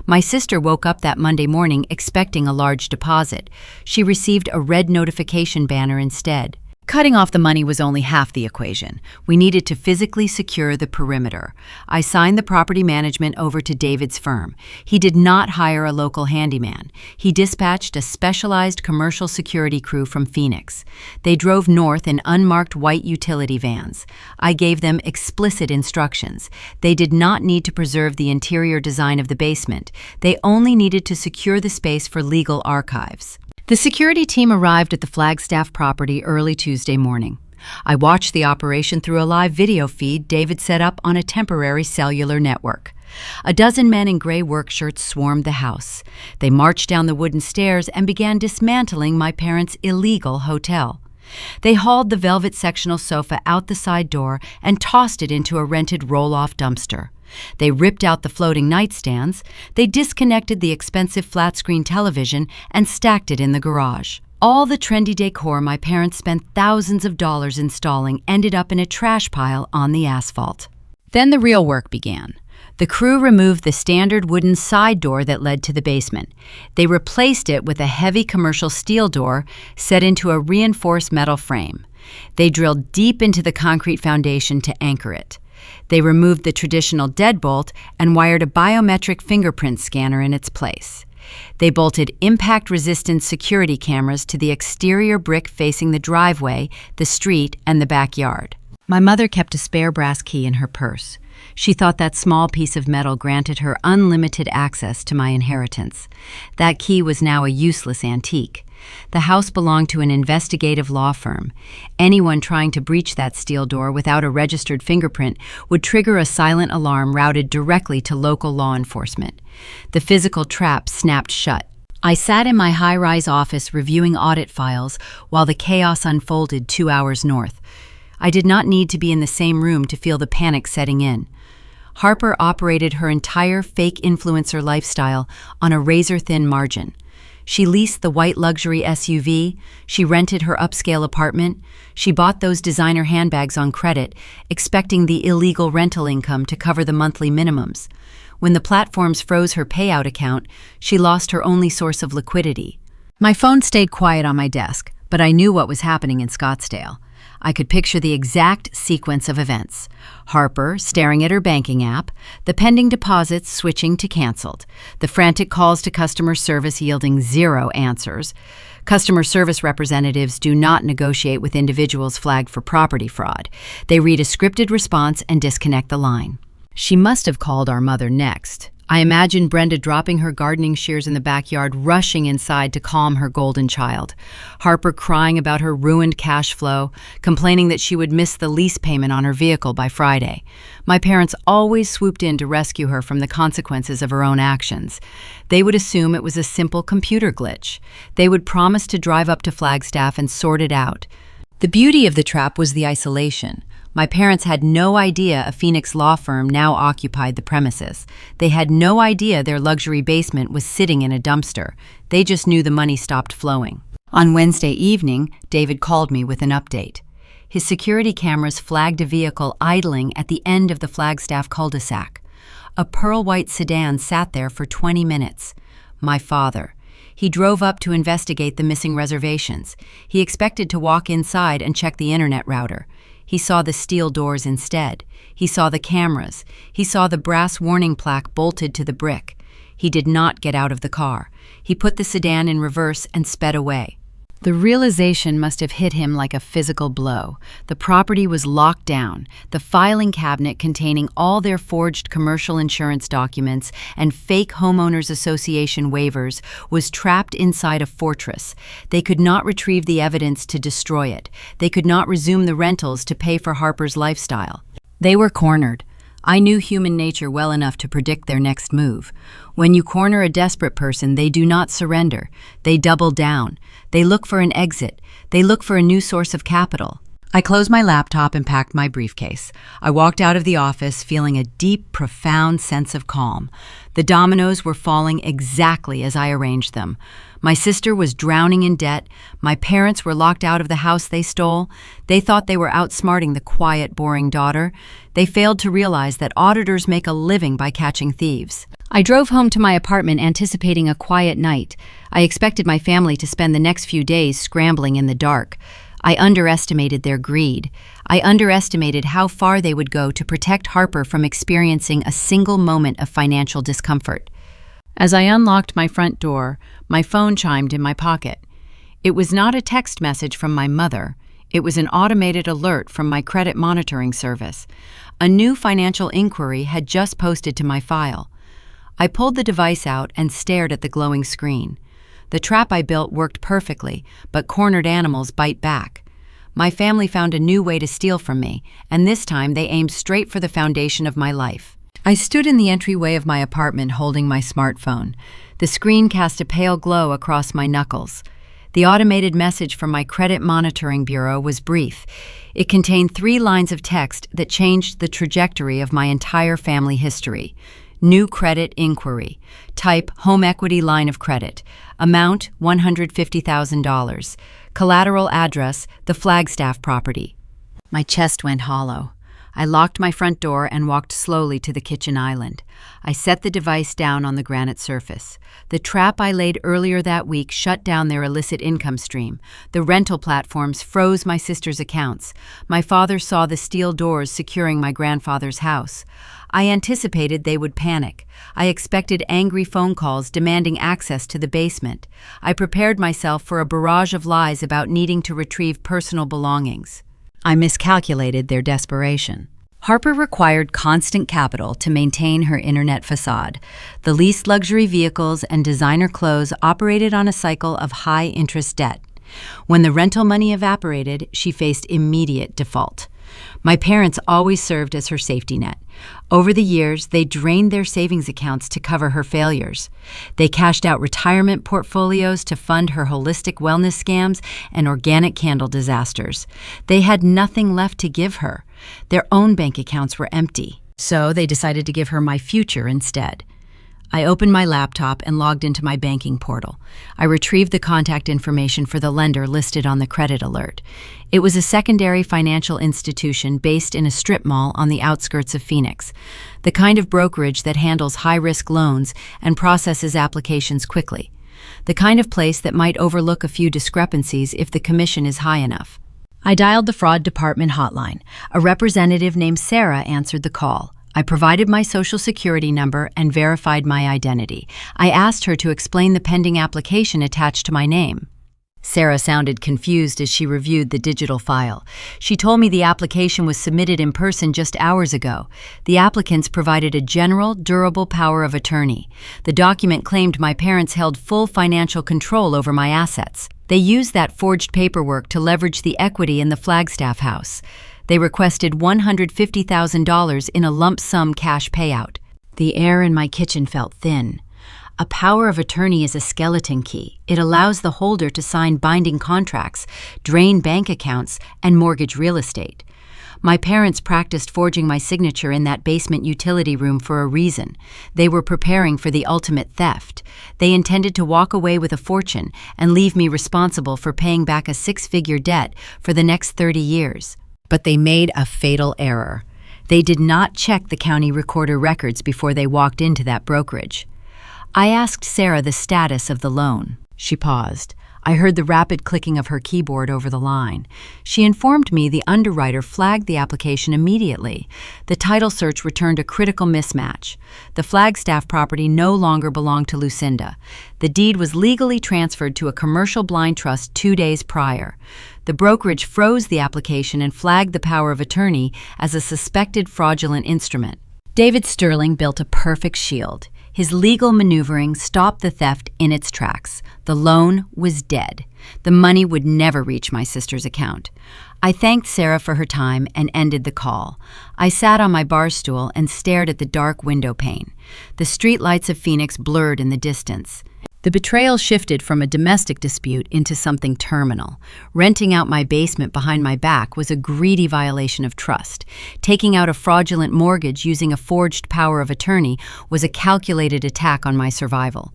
My sister woke up that Monday morning expecting a large deposit. She received a red notification banner instead. Cutting off the money was only half the equation. We needed to physically secure the perimeter. I signed the property management over to David's firm. He did not hire a local handyman. He dispatched a specialized commercial security crew from Phoenix. They drove north in unmarked white utility vans. I gave them explicit instructions. They did not need to preserve the interior design of the basement. They only needed to secure the space for legal archives. The security team arrived at the Flagstaff property early Tuesday morning. I watched the operation through a live video feed David set up on a temporary cellular network. A dozen men in gray work shirts swarmed the house. They marched down the wooden stairs and began dismantling my parents' illegal hotel. They hauled the velvet sectional sofa out the side door and tossed it into a rented roll-off dumpster. They ripped out the floating nightstands. They disconnected the expensive flat-screen television and stacked it in the garage. All the trendy decor my parents spent thousands of dollars installing ended up in a trash pile on the asphalt. Then the real work began. The crew removed the standard wooden side door that led to the basement. They replaced it with a heavy commercial steel door set into a reinforced metal frame. They drilled deep into the concrete foundation to anchor it. They removed the traditional deadbolt and wired a biometric fingerprint scanner in its place. They bolted impact-resistant security cameras to the exterior brick facing the driveway, the street, and the backyard. My mother kept a spare brass key in her purse. She thought that small piece of metal granted her unlimited access to my inheritance. That key was now a useless antique. The house belonged to an investigative law firm. Anyone trying to breach that steel door without a registered fingerprint would trigger a silent alarm routed directly to local law enforcement. The physical trap snapped shut. I sat in my high-rise office reviewing audit files while the chaos unfolded 2 hours north. I did not need to be in the same room to feel the panic setting in. Harper operated her entire fake influencer lifestyle on a razor-thin margin. She leased the white luxury SUV, she rented her upscale apartment, she bought those designer handbags on credit, expecting the illegal rental income to cover the monthly minimums. When the platforms froze her payout account, she lost her only source of liquidity. My phone stayed quiet on my desk, but I knew what was happening in Scottsdale. I could picture the exact sequence of events. Harper staring at her banking app, the pending deposits switching to canceled, the frantic calls to customer service yielding 0 answers. Customer service representatives do not negotiate with individuals flagged for property fraud. They read a scripted response and disconnect the line. She must have called our mother next. I imagined Brenda dropping her gardening shears in the backyard, rushing inside to calm her golden child. Harper crying about her ruined cash flow, complaining that she would miss the lease payment on her vehicle by Friday. My parents always swooped in to rescue her from the consequences of her own actions. They would assume it was a simple computer glitch. They would promise to drive up to Flagstaff and sort it out. The beauty of the trap was the isolation. My parents had no idea a Phoenix law firm now occupied the premises. They had no idea their luxury basement was sitting in a dumpster. They just knew the money stopped flowing. On Wednesday evening, David called me with an update. His security cameras flagged a vehicle idling at the end of the Flagstaff cul-de-sac. A pearl-white sedan sat there for 20 minutes. My father. He drove up to investigate the missing reservations. He expected to walk inside and check the internet router. He saw the steel doors instead. He saw the cameras. He saw the brass warning plaque bolted to the brick. He did not get out of the car. He put the sedan in reverse and sped away. The realization must have hit him like a physical blow. The property was locked down. The filing cabinet containing all their forged commercial insurance documents and fake homeowners association waivers was trapped inside a fortress. They could not retrieve the evidence to destroy it. They could not resume the rentals to pay for Harper's lifestyle. They were cornered. I knew human nature well enough to predict their next move. When you corner a desperate person, they do not surrender. They double down. They look for an exit. They look for a new source of capital. I closed my laptop and packed my briefcase. I walked out of the office feeling a deep, profound sense of calm. The dominoes were falling exactly as I arranged them. My sister was drowning in debt. My parents were locked out of the house they stole. They thought they were outsmarting the quiet, boring daughter. They failed to realize that auditors make a living by catching thieves. I drove home to my apartment anticipating a quiet night. I expected my family to spend the next few days scrambling in the dark. I underestimated their greed. I underestimated how far they would go to protect Harper from experiencing a single moment of financial discomfort. As I unlocked my front door, my phone chimed in my pocket. It was not a text message from my mother. It was an automated alert from my credit monitoring service. A new financial inquiry had just posted to my file. I pulled the device out and stared at the glowing screen. The trap I built worked perfectly, but cornered animals bite back. My family found a new way to steal from me, and this time they aimed straight for the foundation of my life. I stood in the entryway of my apartment holding my smartphone. The screen cast a pale glow across my knuckles. The automated message from my credit monitoring bureau was brief. It contained 3 lines of text that changed the trajectory of my entire family history. New credit inquiry. Type home equity line of credit. Amount $150,000. Collateral address the Flagstaff property. My chest went hollow. I locked my front door and walked slowly to the kitchen island. I set the device down on the granite surface. The trap I laid earlier that week shut down their illicit income stream. The rental platforms froze my sister's accounts. My father saw the steel doors securing my grandfather's house. I anticipated they would panic. I expected angry phone calls demanding access to the basement. I prepared myself for a barrage of lies about needing to retrieve personal belongings. I miscalculated their desperation. Harper required constant capital to maintain her internet facade. The leased luxury vehicles and designer clothes operated on a cycle of high-interest debt. When the rental money evaporated, she faced immediate default. My parents always served as her safety net. Over the years, they drained their savings accounts to cover her failures. They cashed out retirement portfolios to fund her holistic wellness scams and organic candle disasters. They had nothing left to give her. Their own bank accounts were empty. So they decided to give her my future instead. I opened my laptop and logged into my banking portal. I retrieved the contact information for the lender listed on the credit alert. It was a secondary financial institution based in a strip mall on the outskirts of Phoenix, the kind of brokerage that handles high-risk loans and processes applications quickly, the kind of place that might overlook a few discrepancies if the commission is high enough. I dialed the fraud department hotline. A representative named Sarah answered the call. I provided my social security number and verified my identity. I asked her to explain the pending application attached to my name. Sarah sounded confused as she reviewed the digital file. She told me the application was submitted in person just hours ago. The applicants provided a general, durable power of attorney. The document claimed my parents held full financial control over my assets. They used that forged paperwork to leverage the equity in the Flagstaff house. They requested $150,000 in a lump sum cash payout. The air in my kitchen felt thin. A power of attorney is a skeleton key. It allows the holder to sign binding contracts, drain bank accounts, and mortgage real estate. My parents practiced forging my signature in that basement utility room for a reason. They were preparing for the ultimate theft. They intended to walk away with a fortune and leave me responsible for paying back a six-figure debt for the next 30 years. But they made a fatal error. They did not check the county recorder records before they walked into that brokerage. I asked Sarah the status of the loan. She paused. I heard the rapid clicking of her keyboard over the line. She informed me the underwriter flagged the application immediately. The title search returned a critical mismatch. The Flagstaff property no longer belonged to Lucinda. The deed was legally transferred to a commercial blind trust 2 days prior. The brokerage froze the application and flagged the power of attorney as a suspected fraudulent instrument. David Sterling built a perfect shield. His legal maneuvering stopped the theft in its tracks. The loan was dead. The money would never reach my sister's account. I thanked Sarah for her time and ended the call. I sat on my bar stool and stared at the dark window pane. The streetlights of Phoenix blurred in the distance. The betrayal shifted from a domestic dispute into something terminal. Renting out my basement behind my back was a greedy violation of trust. Taking out a fraudulent mortgage using a forged power of attorney was a calculated attack on my survival.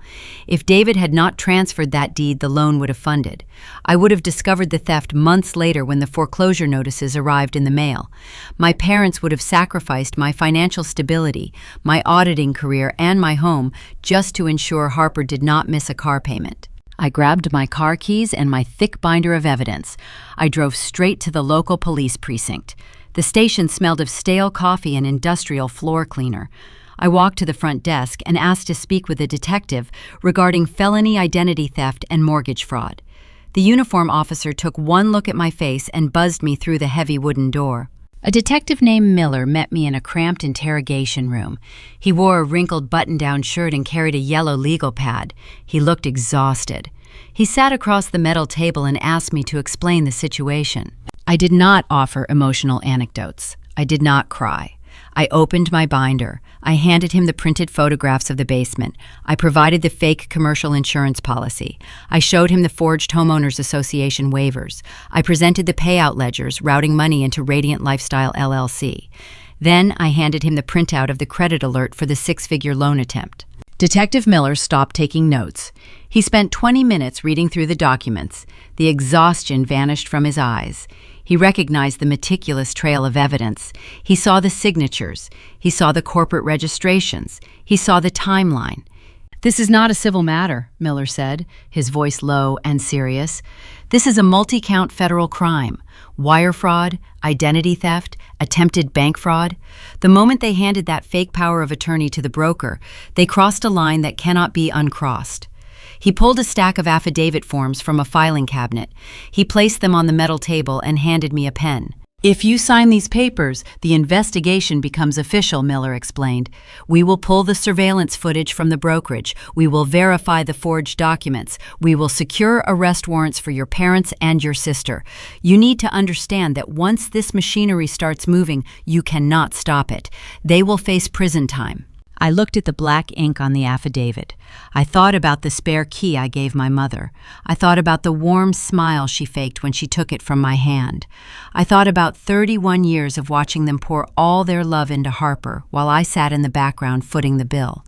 If David had not transferred that deed, the loan would have funded. I would have discovered the theft months later when the foreclosure notices arrived in the mail. My parents would have sacrificed my financial stability, my auditing career, and my home just to ensure Harper did not miss a car payment. I grabbed my car keys and my thick binder of evidence. I drove straight to the local police precinct. The station smelled of stale coffee and industrial floor cleaner. I walked to the front desk and asked to speak with a detective regarding felony identity theft and mortgage fraud. The uniform officer took one look at my face and buzzed me through the heavy wooden door. A detective named Miller met me in a cramped interrogation room. He wore a wrinkled button-down shirt and carried a yellow legal pad. He looked exhausted. He sat across the metal table and asked me to explain the situation. I did not offer emotional anecdotes. I did not cry. I opened my binder. I handed him the printed photographs of the basement. I provided the fake commercial insurance policy. I showed him the forged Homeowners Association waivers. I presented the payout ledgers, routing money into Radiant Lifestyle LLC. Then I handed him the printout of the credit alert for the six-figure loan attempt. Detective Miller stopped taking notes. He spent 20 minutes reading through the documents. The exhaustion vanished from his eyes. He recognized the meticulous trail of evidence. He saw the signatures. He saw the corporate registrations. He saw the timeline. "This is not a civil matter," Miller said, his voice low and serious. "This is a multi-count federal crime. Wire fraud, identity theft, attempted bank fraud. The moment they handed that fake power of attorney to the broker, they crossed a line that cannot be uncrossed." He pulled a stack of affidavit forms from a filing cabinet. He placed them on the metal table and handed me a pen. "If you sign these papers, the investigation becomes official," Miller explained. "We will pull the surveillance footage from the brokerage. We will verify the forged documents. We will secure arrest warrants for your parents and your sister. You need to understand that once this machinery starts moving, you cannot stop it. They will face prison time." I looked at the black ink on the affidavit. I thought about the spare key I gave my mother. I thought about the warm smile she faked when she took it from my hand. I thought about 31 years of watching them pour all their love into Harper while I sat in the background footing the bill.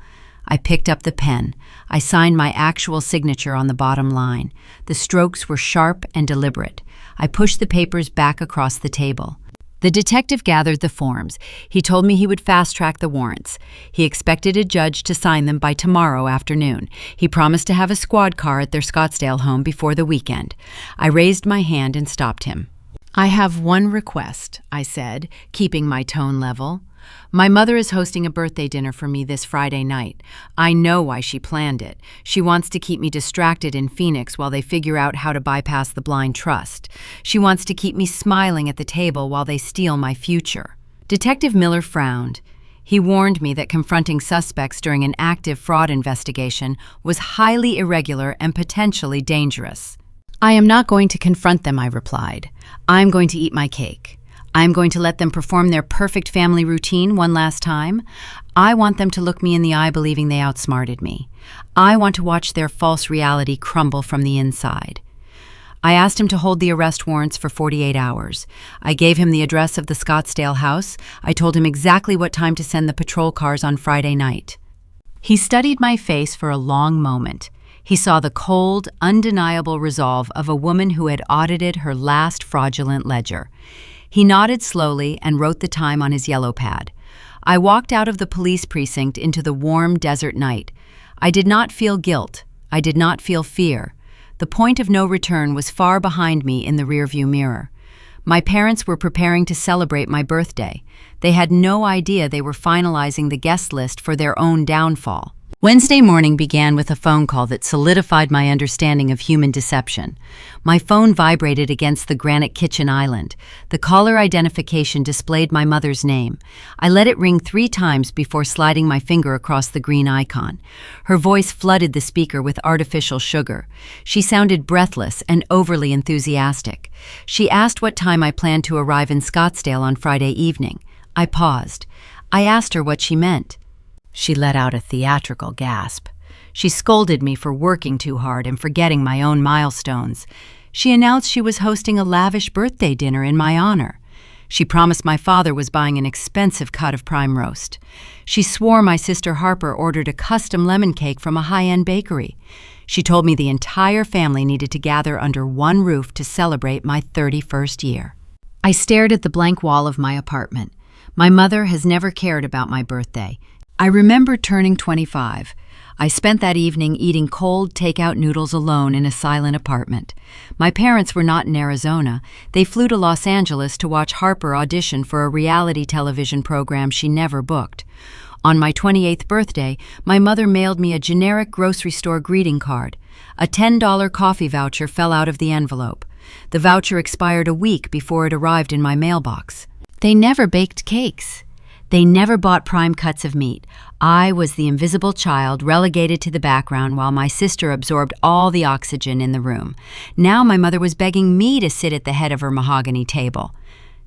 I picked up the pen. I signed my actual signature on the bottom line. The strokes were sharp and deliberate. I pushed the papers back across the table. The detective gathered the forms. He told me he would fast-track the warrants. He expected a judge to sign them by tomorrow afternoon. He promised to have a squad car at their Scottsdale home before the weekend. I raised my hand and stopped him. "I have one request," I said, keeping my tone level. My mother is hosting a birthday dinner for me this Friday night. I know why she planned it. She wants to keep me distracted in Phoenix while they figure out how to bypass the blind trust. She wants to keep me smiling at the table while they steal my future. Detective Miller frowned. He warned me that confronting suspects during an active fraud investigation was highly irregular and potentially dangerous. I am not going to confront them, I replied. I'm going to eat my cake. I'm going to let them perform their perfect family routine one last time. I want them to look me in the eye believing they outsmarted me. I want to watch their false reality crumble from the inside. I asked him to hold the arrest warrants for 48 hours. I gave him the address of the Scottsdale house. I told him exactly what time to send the patrol cars on Friday night. He studied my face for a long moment. He saw the cold, undeniable resolve of a woman who had audited her last fraudulent ledger. He nodded slowly and wrote the time on his yellow pad. I walked out of the police precinct into the warm desert night. I did not feel guilt. I did not feel fear. The point of no return was far behind me in the rearview mirror. My parents were preparing to celebrate my birthday. They had no idea they were finalizing the guest list for their own downfall. Wednesday morning began with a phone call that solidified my understanding of human deception. My phone vibrated against the granite kitchen island. The caller identification displayed my mother's name. I let it ring 3 times before sliding my finger across the green icon. Her voice flooded the speaker with artificial sugar. She sounded breathless and overly enthusiastic. She asked what time I planned to arrive in Scottsdale on Friday evening. I paused. I asked her what she meant. She let out a theatrical gasp. She scolded me for working too hard and forgetting my own milestones. She announced she was hosting a lavish birthday dinner in my honor. She promised my father was buying an expensive cut of prime roast. She swore my sister Harper ordered a custom lemon cake from a high-end bakery. She told me the entire family needed to gather under one roof to celebrate my 31st year. I stared at the blank wall of my apartment. My mother has never cared about my birthday. I remember turning 25. I spent that evening eating cold takeout noodles alone in a silent apartment. My parents were not in Arizona. They flew to Los Angeles to watch Harper audition for a reality television program she never booked. On my 28th birthday, my mother mailed me a generic grocery store greeting card. A $10 coffee voucher fell out of the envelope. The voucher expired a week before it arrived in my mailbox. They never baked cakes. They never bought prime cuts of meat. I was the invisible child relegated to the background while my sister absorbed all the oxygen in the room. Now my mother was begging me to sit at the head of her mahogany table.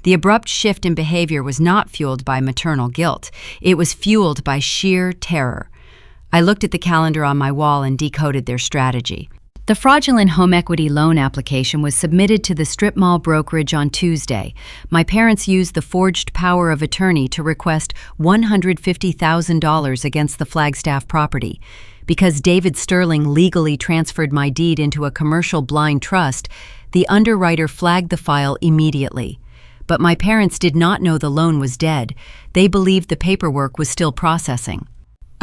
The abrupt shift in behavior was not fueled by maternal guilt. It was fueled by sheer terror. I looked at the calendar on my wall and decoded their strategy. The fraudulent home equity loan application was submitted to the strip mall brokerage on Tuesday. My parents used the forged power of attorney to request $150,000 against the Flagstaff property. Because David Sterling legally transferred my deed into a commercial blind trust, the underwriter flagged the file immediately. But my parents did not know the loan was dead. They believed the paperwork was still processing.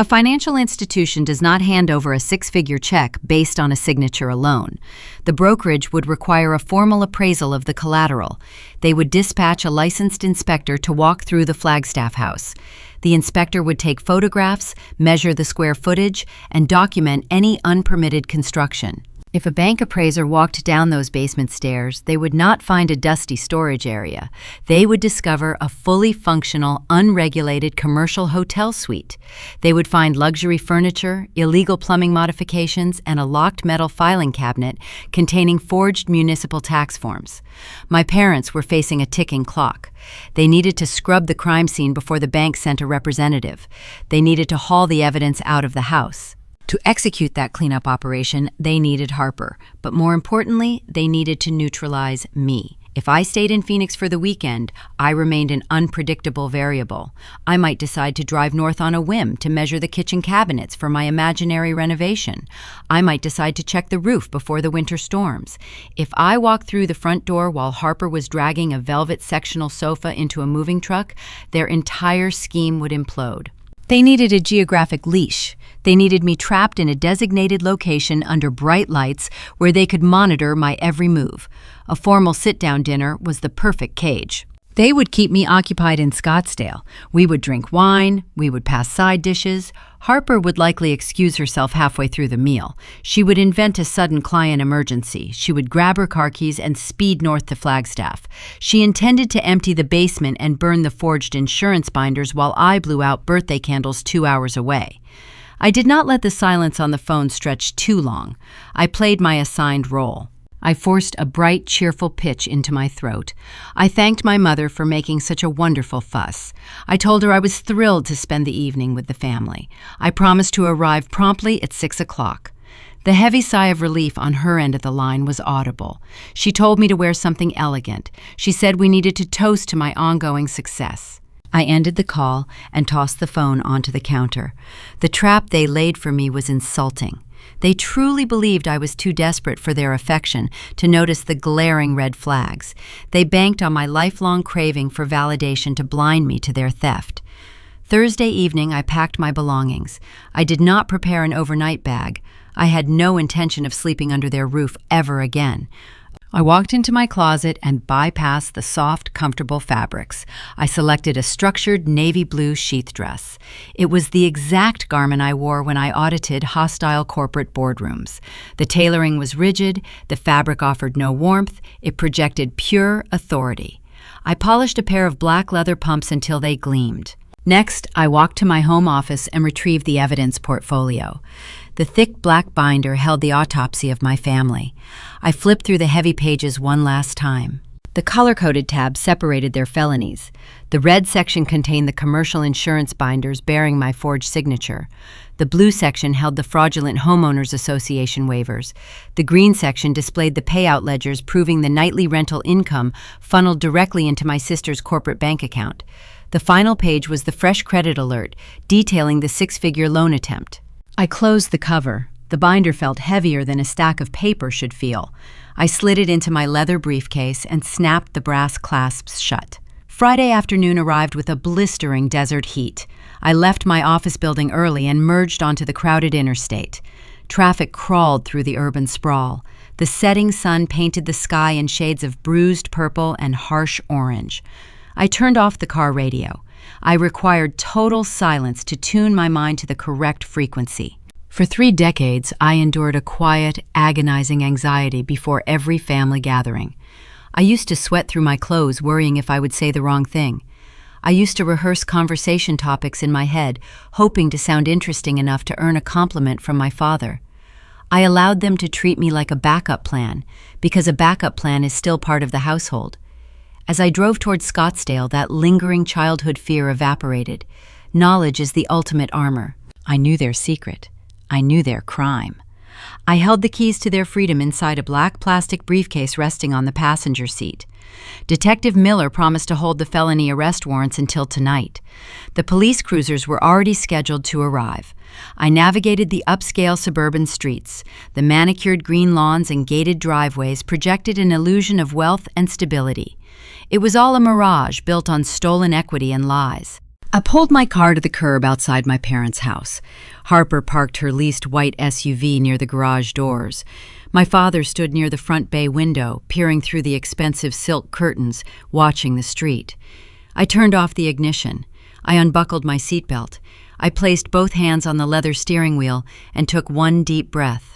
A financial institution does not hand over a 6-figure check based on a signature alone. The brokerage would require a formal appraisal of the collateral. They would dispatch a licensed inspector to walk through the Flagstaff house. The inspector would take photographs, measure the square footage, and document any unpermitted construction. If a bank appraiser walked down those basement stairs, they would not find a dusty storage area. They would discover a fully functional, unregulated commercial hotel suite. They would find luxury furniture, illegal plumbing modifications, and a locked metal filing cabinet containing forged municipal tax forms. My parents were facing a ticking clock. They needed to scrub the crime scene before the bank sent a representative. They needed to haul the evidence out of the house. To execute that cleanup operation, they needed Harper, but more importantly, they needed to neutralize me. If I stayed in Phoenix for the weekend, I remained an unpredictable variable. I might decide to drive north on a whim to measure the kitchen cabinets for my imaginary renovation. I might decide to check the roof before the winter storms. If I walked through the front door while Harper was dragging a velvet sectional sofa into a moving truck, their entire scheme would implode. They needed a geographic leash. They needed me trapped in a designated location under bright lights where they could monitor my every move. A formal sit-down dinner was the perfect cage. They would keep me occupied in Scottsdale. We would drink wine, we would pass side dishes. Harper would likely excuse herself halfway through the meal. She would invent a sudden client emergency. She would grab her car keys and speed north to Flagstaff. She intended to empty the basement and burn the forged insurance binders while I blew out birthday candles 2 hours away. I did not let the silence on the phone stretch too long. I played my assigned role. I forced a bright, cheerful pitch into my throat. I thanked my mother for making such a wonderful fuss. I told her I was thrilled to spend the evening with the family. I promised to arrive promptly at 6 o'clock. The heavy sigh of relief on her end of the line was audible. She told me to wear something elegant. She said we needed to toast to my ongoing success. I ended the call and tossed the phone onto the counter. The trap they laid for me was insulting. They truly believed I was too desperate for their affection to notice the glaring red flags. They banked on my lifelong craving for validation to blind me to their theft. Thursday evening, I packed my belongings. I did not prepare an overnight bag. I had no intention of sleeping under their roof ever again. I walked into my closet and bypassed the soft, comfortable fabrics. I selected a structured navy blue sheath dress. It was the exact garment I wore when I audited hostile corporate boardrooms. The tailoring was rigid, the fabric offered no warmth, it projected pure authority. I polished a pair of black leather pumps until they gleamed. Next, I walked to my home office and retrieved the evidence portfolio. The thick black binder held the autopsy of my family. I flipped through the heavy pages one last time. The color-coded tab separated their felonies. The red section contained the commercial insurance binders bearing my forged signature. The blue section held the fraudulent homeowners association waivers. The green section displayed the payout ledgers proving the nightly rental income funneled directly into my sister's corporate bank account. The final page was the fresh credit alert, detailing the 6-figure loan attempt. I closed the cover. The binder felt heavier than a stack of paper should feel. I slid it into my leather briefcase and snapped the brass clasps shut. Friday afternoon arrived with a blistering desert heat. I left my office building early and merged onto the crowded interstate. Traffic crawled through the urban sprawl. The setting sun painted the sky in shades of bruised purple and harsh orange. I turned off the car radio. I required total silence to tune my mind to the correct frequency. For 3 decades, I endured a quiet, agonizing anxiety before every family gathering. I used to sweat through my clothes, worrying if I would say the wrong thing. I used to rehearse conversation topics in my head, hoping to sound interesting enough to earn a compliment from my father. I allowed them to treat me like a backup plan, because a backup plan is still part of the household. As I drove toward Scottsdale, that lingering childhood fear evaporated. Knowledge is the ultimate armor. I knew their secret. I knew their crime. I held the keys to their freedom inside a black plastic briefcase resting on the passenger seat. Detective Miller promised to hold the felony arrest warrants until tonight. The police cruisers were already scheduled to arrive. I navigated the upscale suburban streets. The manicured green lawns and gated driveways projected an illusion of wealth and stability. It was all a mirage built on stolen equity and lies. I pulled my car to the curb outside my parents' house. Harper parked her leased white SUV near the garage doors. My father stood near the front bay window, peering through the expensive silk curtains, watching the street. I turned off the ignition. I unbuckled my seatbelt. I placed both hands on the leather steering wheel and took one deep breath.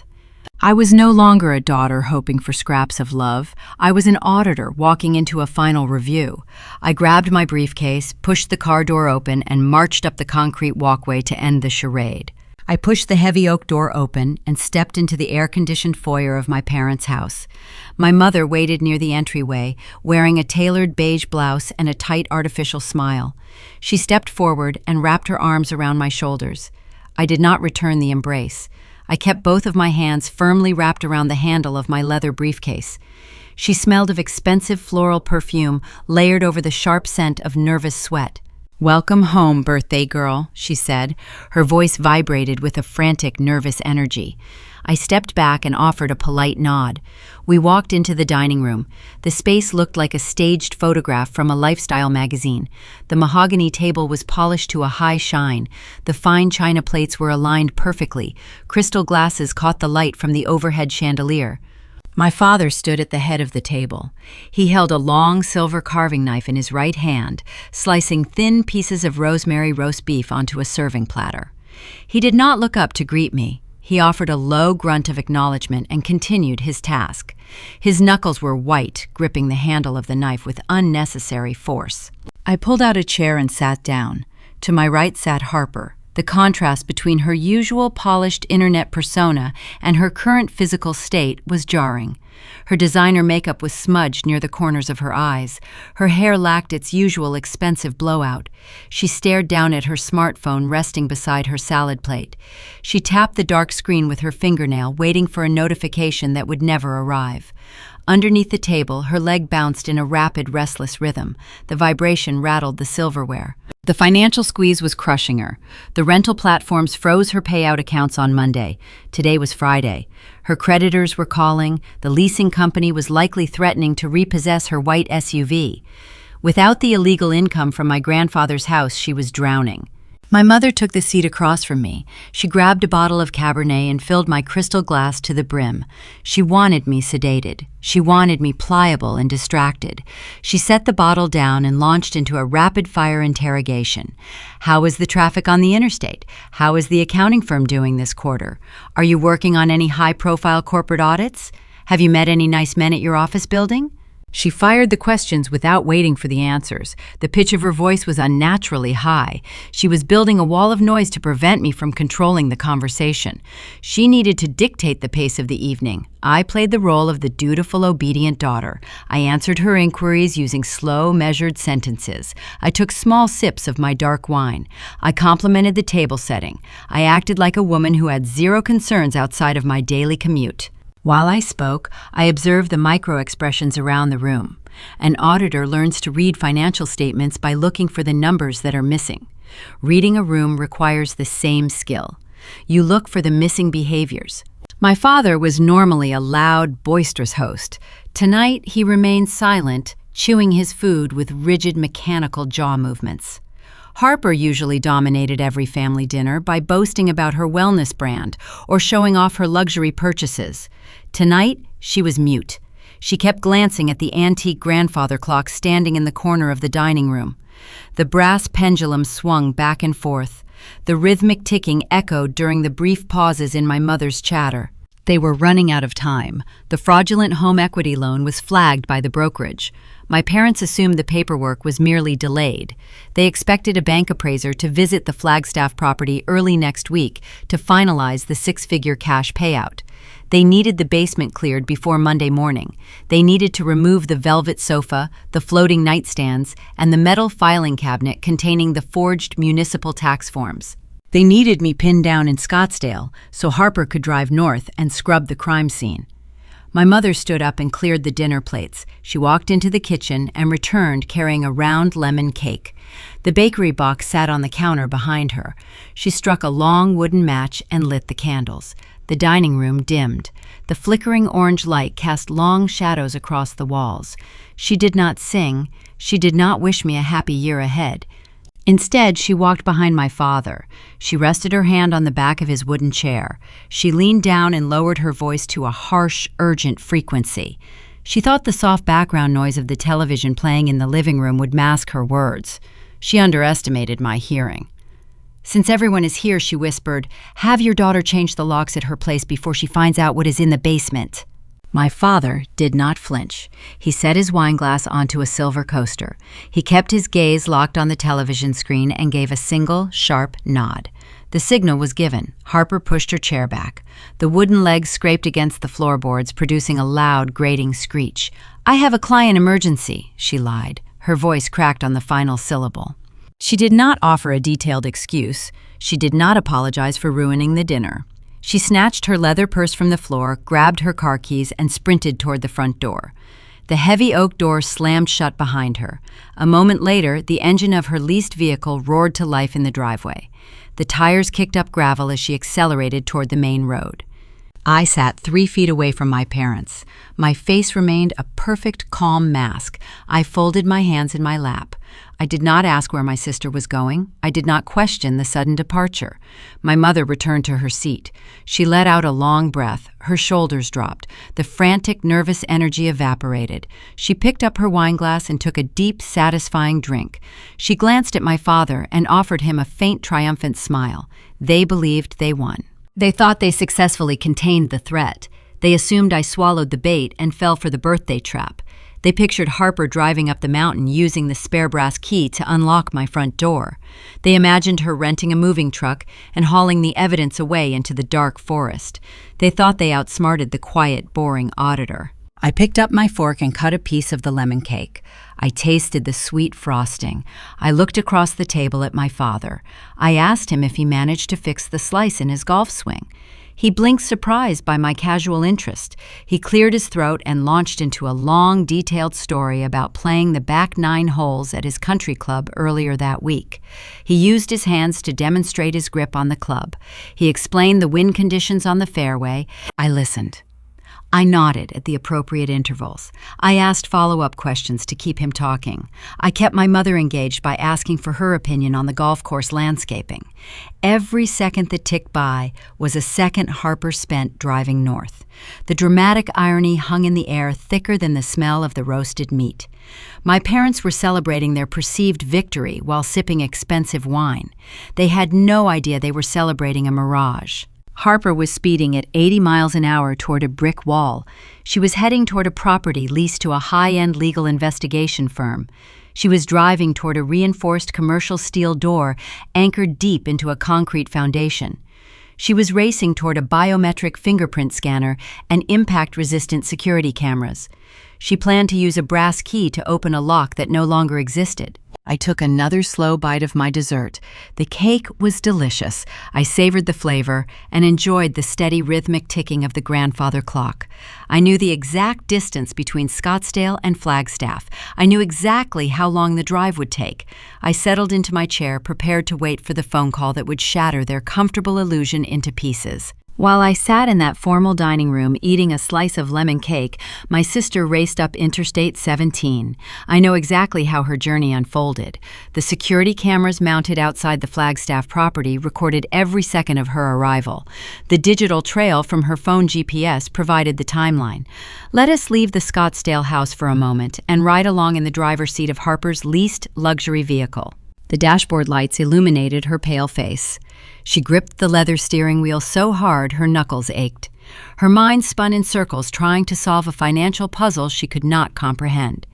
I was no longer a daughter hoping for scraps of love. I was an auditor walking into a final review. I grabbed my briefcase, pushed the car door open, and marched up the concrete walkway to end the charade. I pushed the heavy oak door open and stepped into the air-conditioned foyer of my parents' house. My mother waited near the entryway, wearing a tailored beige blouse and a tight artificial smile. She stepped forward and wrapped her arms around my shoulders. I did not return the embrace. I kept both of my hands firmly wrapped around the handle of my leather briefcase. She smelled of expensive floral perfume layered over the sharp scent of nervous sweat. "Welcome home, birthday girl," she said. Her voice vibrated with a frantic, nervous energy. I stepped back and offered a polite nod. We walked into the dining room. The space looked like a staged photograph from a lifestyle magazine. The mahogany table was polished to a high shine. The fine china plates were aligned perfectly. Crystal glasses caught the light from the overhead chandelier. My father stood at the head of the table. He held a long silver carving knife in his right hand, slicing thin pieces of rosemary roast beef onto a serving platter. He did not look up to greet me. He offered a low grunt of acknowledgement and continued his task. His knuckles were white, gripping the handle of the knife with unnecessary force. I pulled out a chair and sat down. To my right sat Harper. The contrast between her usual polished internet persona and her current physical state was jarring. Her designer makeup was smudged near the corners of her eyes. Her hair lacked its usual expensive blowout. She stared down at her smartphone resting beside her salad plate. She tapped the dark screen with her fingernail, waiting for a notification that would never arrive. Underneath the table, her leg bounced in a rapid, restless rhythm. The vibration rattled the silverware. The financial squeeze was crushing her. The rental platforms froze her payout accounts on Monday. Today was Friday. Her creditors were calling. The leasing company was likely threatening to repossess her white SUV. Without the illegal income from my grandfather's house, she was drowning. My mother took the seat across from me. She grabbed a bottle of Cabernet and filled my crystal glass to the brim. She wanted me sedated. She wanted me pliable and distracted. She set the bottle down and launched into a rapid-fire interrogation. How is the traffic on the interstate? How is the accounting firm doing this quarter? Are you working on any high-profile corporate audits? Have you met any nice men at your office building? She fired the questions without waiting for the answers. The pitch of her voice was unnaturally high. She was building a wall of noise to prevent me from controlling the conversation. She needed to dictate the pace of the evening. I played the role of the dutiful, obedient daughter. I answered her inquiries using slow, measured sentences. I took small sips of my dark wine. I complimented the table setting. I acted like a woman who had zero concerns outside of my daily commute. While I spoke, I observed the micro-expressions around the room. An auditor learns to read financial statements by looking for the numbers that are missing. Reading a room requires the same skill. You look for the missing behaviors. My father was normally a loud, boisterous host. Tonight, he remained silent, chewing his food with rigid mechanical jaw movements. Harper usually dominated every family dinner by boasting about her wellness brand or showing off her luxury purchases. Tonight, she was mute. She kept glancing at the antique grandfather clock standing in the corner of the dining room. The brass pendulum swung back and forth. The rhythmic ticking echoed during the brief pauses in my mother's chatter. They were running out of time. The fraudulent home equity loan was flagged by the brokerage. My parents assumed the paperwork was merely delayed. They expected a bank appraiser to visit the Flagstaff property early next week to finalize the six-figure cash payout. They needed the basement cleared before Monday morning. They needed to remove the velvet sofa, the floating nightstands, and the metal filing cabinet containing the forged municipal tax forms. They needed me pinned down in Scottsdale so Harper could drive north and scrub the crime scene. My mother stood up and cleared the dinner plates. She walked into the kitchen and returned carrying a round lemon cake. The bakery box sat on the counter behind her. She struck a long wooden match and lit the candles. The dining room dimmed. The flickering orange light cast long shadows across the walls. She did not sing. She did not wish me a happy year ahead. Instead, she walked behind my father. She rested her hand on the back of his wooden chair. She leaned down and lowered her voice to a harsh, urgent frequency. She thought the soft background noise of the television playing in the living room would mask her words. She underestimated my hearing. "Since everyone is here," she whispered, "have your daughter change the locks at her place before she finds out what is in the basement." My father did not flinch. He set his wineglass onto a silver coaster. He kept his gaze locked on the television screen and gave a single, sharp nod. The signal was given. Harper pushed her chair back. The wooden legs scraped against the floorboards, producing a loud, grating screech. "I have a client emergency," she lied. Her voice cracked on the final syllable. She did not offer a detailed excuse. She did not apologize for ruining the dinner. She snatched her leather purse from the floor, grabbed her car keys, and sprinted toward the front door. The heavy oak door slammed shut behind her. A moment later, the engine of her leased vehicle roared to life in the driveway. The tires kicked up gravel as she accelerated toward the main road. I sat 3 feet away from my parents. My face remained a perfect, calm mask. I folded my hands in my lap. I did not ask where my sister was going. I did not question the sudden departure. My mother returned to her seat. She let out a long breath. Her shoulders dropped. The frantic, nervous energy evaporated. She picked up her wineglass and took a deep, satisfying drink. She glanced at my father and offered him a faint, triumphant smile. They believed they won. They thought they successfully contained the threat. They assumed I swallowed the bait and fell for the birthday trap. They pictured Harper driving up the mountain using the spare brass key to unlock my front door. They imagined her renting a moving truck and hauling the evidence away into the dark forest. They thought they outsmarted the quiet, boring auditor. I picked up my fork and cut a piece of the lemon cake. I tasted the sweet frosting. I looked across the table at my father. I asked him if he managed to fix the slice in his golf swing. He blinked, surprised by my casual interest. He cleared his throat and launched into a long, detailed story about playing the back 9 holes at his country club earlier that week. He used his hands to demonstrate his grip on the club. He explained the wind conditions on the fairway. I listened. I nodded at the appropriate intervals. I asked follow-up questions to keep him talking. I kept my mother engaged by asking for her opinion on the golf course landscaping. Every second that ticked by was a second Harper spent driving north. The dramatic irony hung in the air thicker than the smell of the roasted meat. My parents were celebrating their perceived victory while sipping expensive wine. They had no idea they were celebrating a mirage. Harper was speeding at 80 miles an hour toward a brick wall. She was heading toward a property leased to a high-end legal investigation firm. She was driving toward a reinforced commercial steel door anchored deep into a concrete foundation. She was racing toward a biometric fingerprint scanner and impact-resistant security cameras. She planned to use a brass key to open a lock that no longer existed. I took another slow bite of my dessert. The cake was delicious. I savored the flavor and enjoyed the steady rhythmic ticking of the grandfather clock. I knew the exact distance between Scottsdale and Flagstaff. I knew exactly how long the drive would take. I settled into my chair, prepared to wait for the phone call that would shatter their comfortable illusion into pieces. While I sat in that formal dining room eating a slice of lemon cake, my sister raced up Interstate 17. I know exactly how her journey unfolded. The security cameras mounted outside the Flagstaff property recorded every second of her arrival. The digital trail from her phone GPS provided the timeline. Let us leave the Scottsdale house for a moment and ride along in the driver's seat of Harper's leased luxury vehicle. The dashboard lights illuminated her pale face. She gripped the leather steering wheel so hard her knuckles ached. Her mind spun in circles trying to solve a financial puzzle she could not comprehend.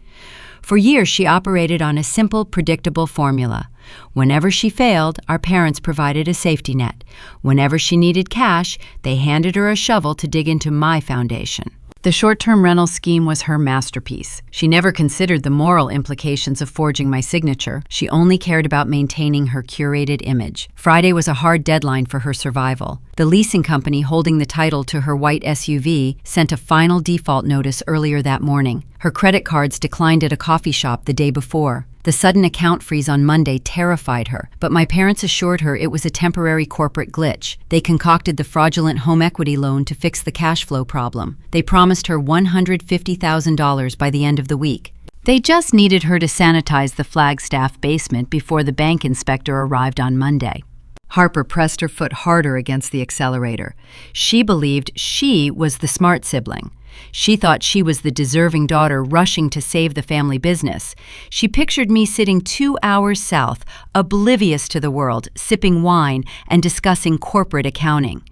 For years she operated on a simple, predictable formula. Whenever she failed, our parents provided a safety net. Whenever she needed cash, they handed her a shovel to dig into my foundation. The short-term rental scheme was her masterpiece. She never considered the moral implications of forging my signature. She only cared about maintaining her curated image. Friday was a hard deadline for her survival. The leasing company holding the title to her white SUV sent a final default notice earlier that morning. Her credit cards declined at a coffee shop the day before. The sudden account freeze on Monday terrified her, but my parents assured her it was a temporary corporate glitch. They concocted the fraudulent home equity loan to fix the cash flow problem. They promised her $150,000 by the end of the week. They just needed her to sanitize the Flagstaff basement before the bank inspector arrived on Monday. Harper pressed her foot harder against the accelerator. She believed she was the smart sibling. She thought she was the deserving daughter rushing to save the family business. She pictured me sitting 2 hours south, oblivious to the world, sipping wine and discussing corporate accounting.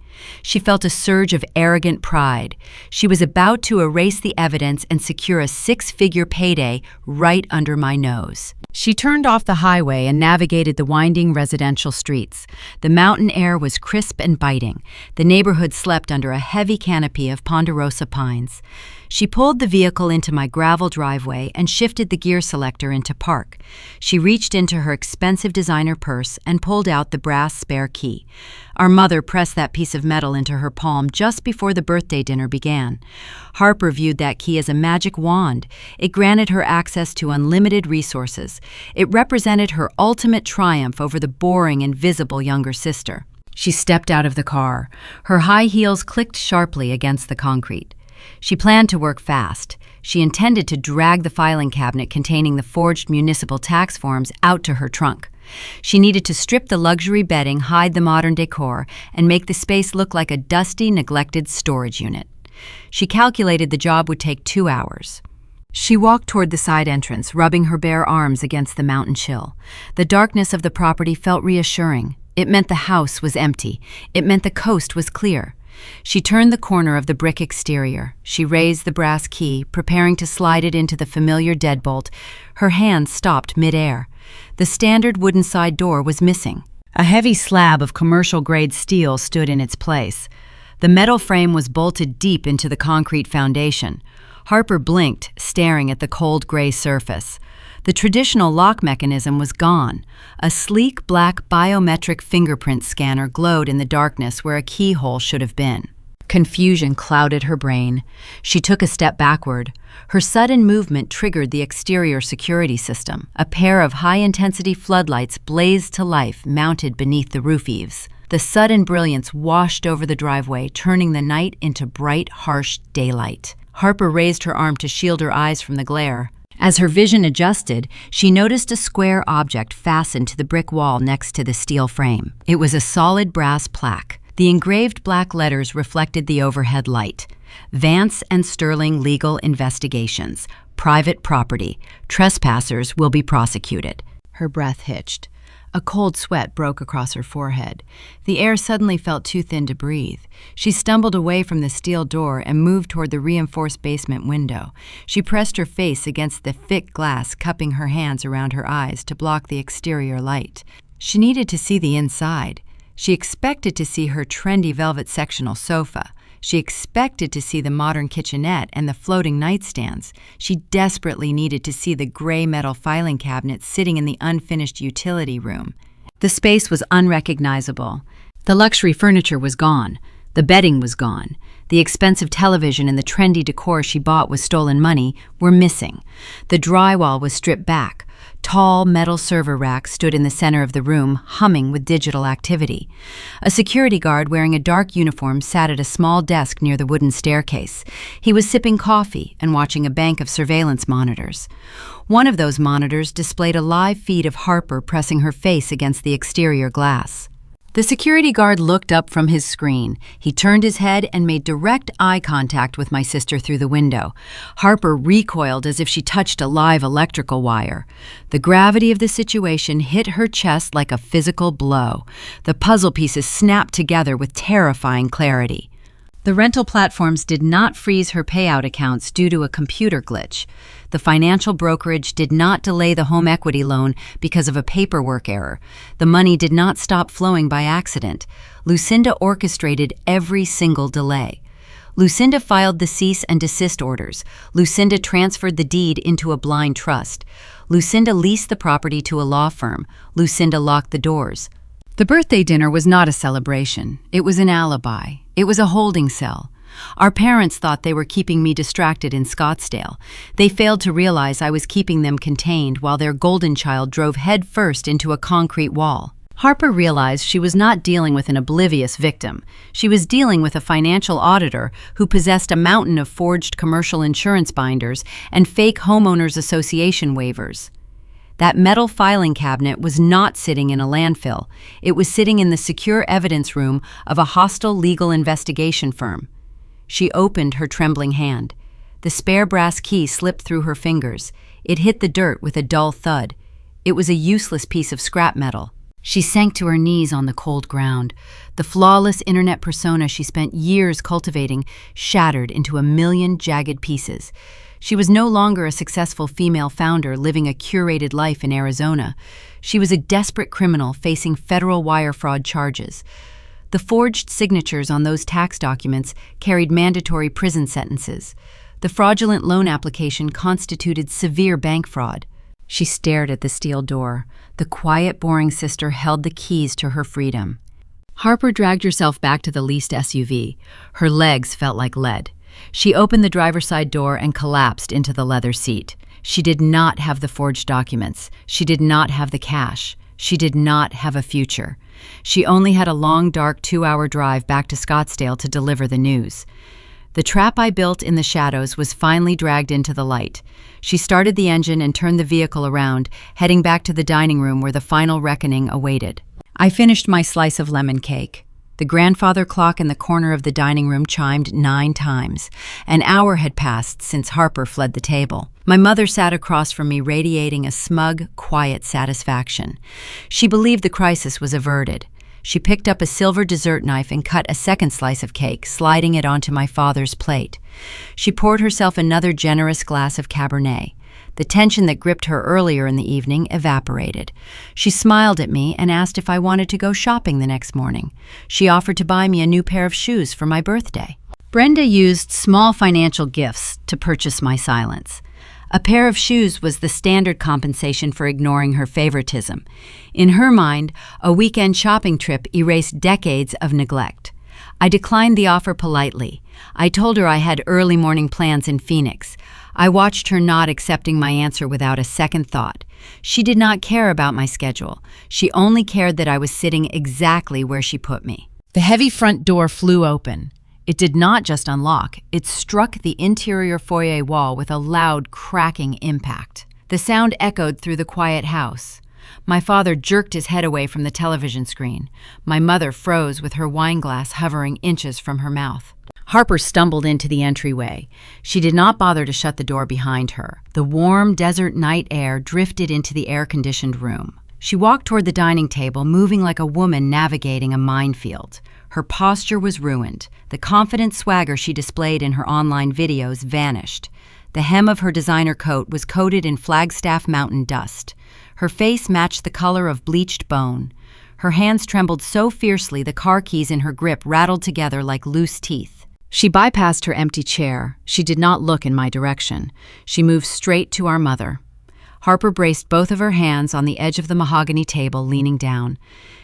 She felt a surge of arrogant pride. She was about to erase the evidence and secure a 6-figure payday right under my nose. She turned off the highway and navigated the winding residential streets. The mountain air was crisp and biting. The neighborhood slept under a heavy canopy of ponderosa pines. She pulled the vehicle into my gravel driveway and shifted the gear selector into park. She reached into her expensive designer purse and pulled out the brass spare key. Our mother pressed that piece of metal into her palm just before the birthday dinner began. Harper viewed that key as a magic wand. It granted her access to unlimited resources. It represented her ultimate triumph over the boring and visible younger sister. She stepped out of the car. Her high heels clicked sharply against the concrete. She planned to work fast. She intended to drag the filing cabinet containing the forged municipal tax forms out to her trunk. She needed to strip the luxury bedding, hide the modern decor, and make the space look like a dusty, neglected storage unit. She calculated the job would take 2 hours. She walked toward the side entrance, rubbing her bare arms against the mountain chill. The darkness of the property felt reassuring. It meant the house was empty. It meant the coast was clear. She turned the corner of the brick exterior. She raised the brass key, preparing to slide it into the familiar deadbolt. Her hand stopped midair. The standard wooden side door was missing. A heavy slab of commercial-grade steel stood in its place. The metal frame was bolted deep into the concrete foundation. Harper blinked, staring at the cold gray surface. The traditional lock mechanism was gone. A sleek black biometric fingerprint scanner glowed in the darkness where a keyhole should have been. Confusion clouded her brain. She took a step backward. Her sudden movement triggered the exterior security system. A pair of high-intensity floodlights blazed to life, mounted beneath the roof eaves. The sudden brilliance washed over the driveway, turning the night into bright, harsh daylight. Harper raised her arm to shield her eyes from the glare. As her vision adjusted, she noticed a square object fastened to the brick wall next to the steel frame. It was a solid brass plaque. The engraved black letters reflected the overhead light. Vance and Sterling Legal Investigations. Private property. Trespassers will be prosecuted. Her breath hitched. A cold sweat broke across her forehead. The air suddenly felt too thin to breathe. She stumbled away from the steel door and moved toward the reinforced basement window. She pressed her face against the thick glass, cupping her hands around her eyes to block the exterior light. She needed to see the inside. She expected to see her trendy velvet sectional sofa. She expected to see the modern kitchenette and the floating nightstands. She desperately needed to see the gray metal filing cabinet sitting in the unfinished utility room. The space was unrecognizable. The luxury furniture was gone. The bedding was gone. The expensive television and the trendy decor she bought with stolen money were missing. The drywall was stripped back. Tall metal server racks stood in the center of the room, humming with digital activity. A security guard wearing a dark uniform sat at a small desk near the wooden staircase. He was sipping coffee and watching a bank of surveillance monitors. One of those monitors displayed a live feed of Harper pressing her face against the exterior glass. The security guard looked up from his screen. He turned his head and made direct eye contact with my sister through the window. Harper recoiled as if she touched a live electrical wire. The gravity of the situation hit her chest like a physical blow. The puzzle pieces snapped together with terrifying clarity. The rental platforms did not freeze her payout accounts due to a computer glitch. The financial brokerage did not delay the home equity loan because of a paperwork error. The money did not stop flowing by accident. Lucinda orchestrated every single delay. Lucinda filed the cease and desist orders. Lucinda transferred the deed into a blind trust. Lucinda leased the property to a law firm. Lucinda locked the doors. The birthday dinner was not a celebration. It was an alibi. It was a holding cell. Our parents thought they were keeping me distracted in Scottsdale. They failed to realize I was keeping them contained while their golden child drove headfirst into a concrete wall. Harper realized she was not dealing with an oblivious victim. She was dealing with a financial auditor who possessed a mountain of forged commercial insurance binders and fake homeowners association waivers. That metal filing cabinet was not sitting in a landfill. It was sitting in the secure evidence room of a hostile legal investigation firm. She opened her trembling hand. The spare brass key slipped through her fingers. It hit the dirt with a dull thud. It was a useless piece of scrap metal. She sank to her knees on the cold ground. The flawless internet persona she spent years cultivating shattered into a million jagged pieces. She was no longer a successful female founder living a curated life in Arizona. She was a desperate criminal facing federal wire fraud charges. The forged signatures on those tax documents carried mandatory prison sentences. The fraudulent loan application constituted severe bank fraud. She stared at the steel door. The quiet, boring sister held the keys to her freedom. Harper dragged herself back to the leased SUV. Her legs felt like lead. She opened the driver's side door and collapsed into the leather seat. She did not have the forged documents. She did not have the cash. She did not have a future. She only had a long, dark 2-hour drive back to Scottsdale to deliver the news. The trap I built in the shadows was finally dragged into the light. She started the engine and turned the vehicle around, heading back to the dining room where the final reckoning awaited. I finished my slice of lemon cake. The grandfather clock in the corner of the dining room chimed 9 times. An hour had passed since Harper fled the table. My mother sat across from me, radiating a smug, quiet satisfaction. She believed the crisis was averted. She picked up a silver dessert knife and cut a second slice of cake, sliding it onto my father's plate. She poured herself another generous glass of Cabernet. The tension that gripped her earlier in the evening evaporated. She smiled at me and asked if I wanted to go shopping the next morning. She offered to buy me a new pair of shoes for my birthday. Brenda used small financial gifts to purchase my silence. A pair of shoes was the standard compensation for ignoring her favoritism. In her mind, a weekend shopping trip erased decades of neglect. I declined the offer politely. I told her I had early morning plans in Phoenix. I watched her nod, accepting my answer without a second thought. She did not care about my schedule. She only cared that I was sitting exactly where she put me. The heavy front door flew open. It did not just unlock, it struck the interior foyer wall with a loud, cracking impact. The sound echoed through the quiet house. My father jerked his head away from the television screen. My mother froze with her wine glass hovering inches from her mouth. Harper stumbled into the entryway. She did not bother to shut the door behind her. The warm desert night air drifted into the air-conditioned room. She walked toward the dining table, moving like a woman navigating a minefield. Her posture was ruined. The confident swagger she displayed in her online videos vanished. The hem of her designer coat was coated in Flagstaff Mountain dust. Her face matched the color of bleached bone. Her hands trembled so fiercely the car keys in her grip rattled together like loose teeth. She bypassed her empty chair. She did not look in my direction. She moved straight to our mother. Harper braced both of her hands on the edge of the mahogany table, leaning down.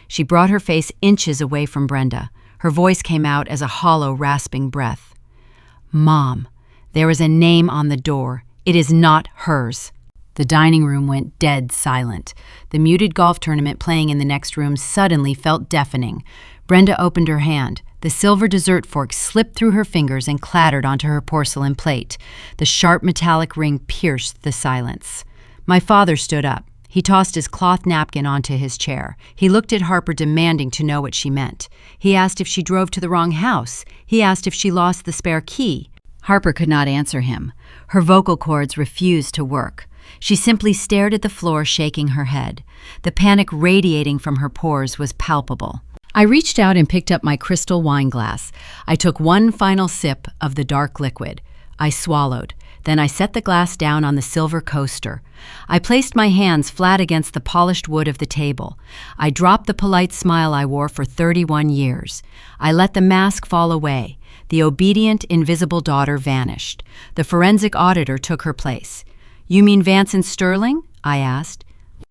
She brought her face inches away from Brenda. Her voice came out as a hollow, rasping breath. "Mom, there is a name on the door. It is not hers." The dining room went dead silent. The muted golf tournament playing in the next room suddenly felt deafening. Brenda opened her hand. The silver dessert fork slipped through her fingers and clattered onto her porcelain plate. The sharp metallic ring pierced the silence. My father stood up. He tossed his cloth napkin onto his chair. He looked at Harper, demanding to know what she meant. He asked if she drove to the wrong house. He asked if she lost the spare key. Harper could not answer him. Her vocal cords refused to work. She simply stared at the floor, shaking her head. The panic radiating from her pores was palpable. I reached out and picked up my crystal wine glass. I took one final sip of the dark liquid. I swallowed. Then I set the glass down on the silver coaster. I placed my hands flat against the polished wood of the table. I dropped the polite smile I wore for 31 years. I let the mask fall away. The obedient, invisible daughter vanished. The forensic auditor took her place. "You mean Vance and Sterling?" I asked.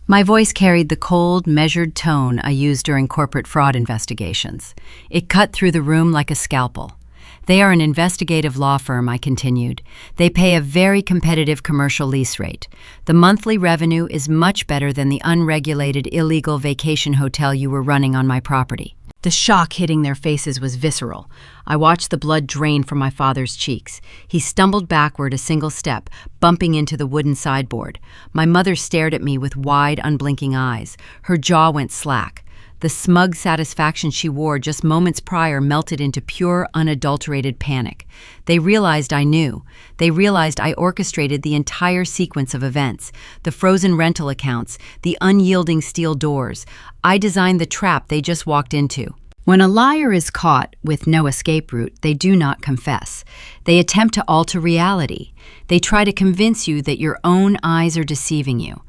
My voice carried the cold, measured tone I used during corporate fraud investigations. It cut through the room like a scalpel. "They are an investigative law firm," I continued. "They pay a very competitive commercial lease rate. The monthly revenue is much better than the unregulated, illegal vacation hotel you were running on my property." The shock hitting their faces was visceral. I watched the blood drain from my father's cheeks. He stumbled backward a single step, bumping into the wooden sideboard. My mother stared at me with wide, unblinking eyes. Her jaw went slack. The smug satisfaction she wore just moments prior melted into pure, unadulterated panic. They realized I knew. They realized I orchestrated the entire sequence of events. The frozen rental accounts, the unyielding steel doors. I designed the trap they just walked into. When a liar is caught with no escape route, they do not confess. They attempt to alter reality. They try to convince you that your own eyes are deceiving you.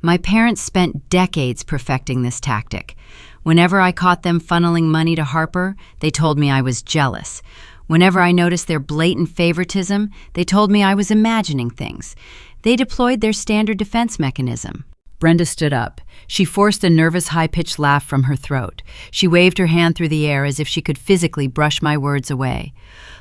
My parents spent decades perfecting this tactic. Whenever I caught them funneling money to Harper, they told me I was jealous. Whenever I noticed their blatant favoritism, they told me I was imagining things. They deployed their standard defense mechanism. Brenda stood up. She forced a nervous, high-pitched laugh from her throat. She waved her hand through the air as if she could physically brush my words away.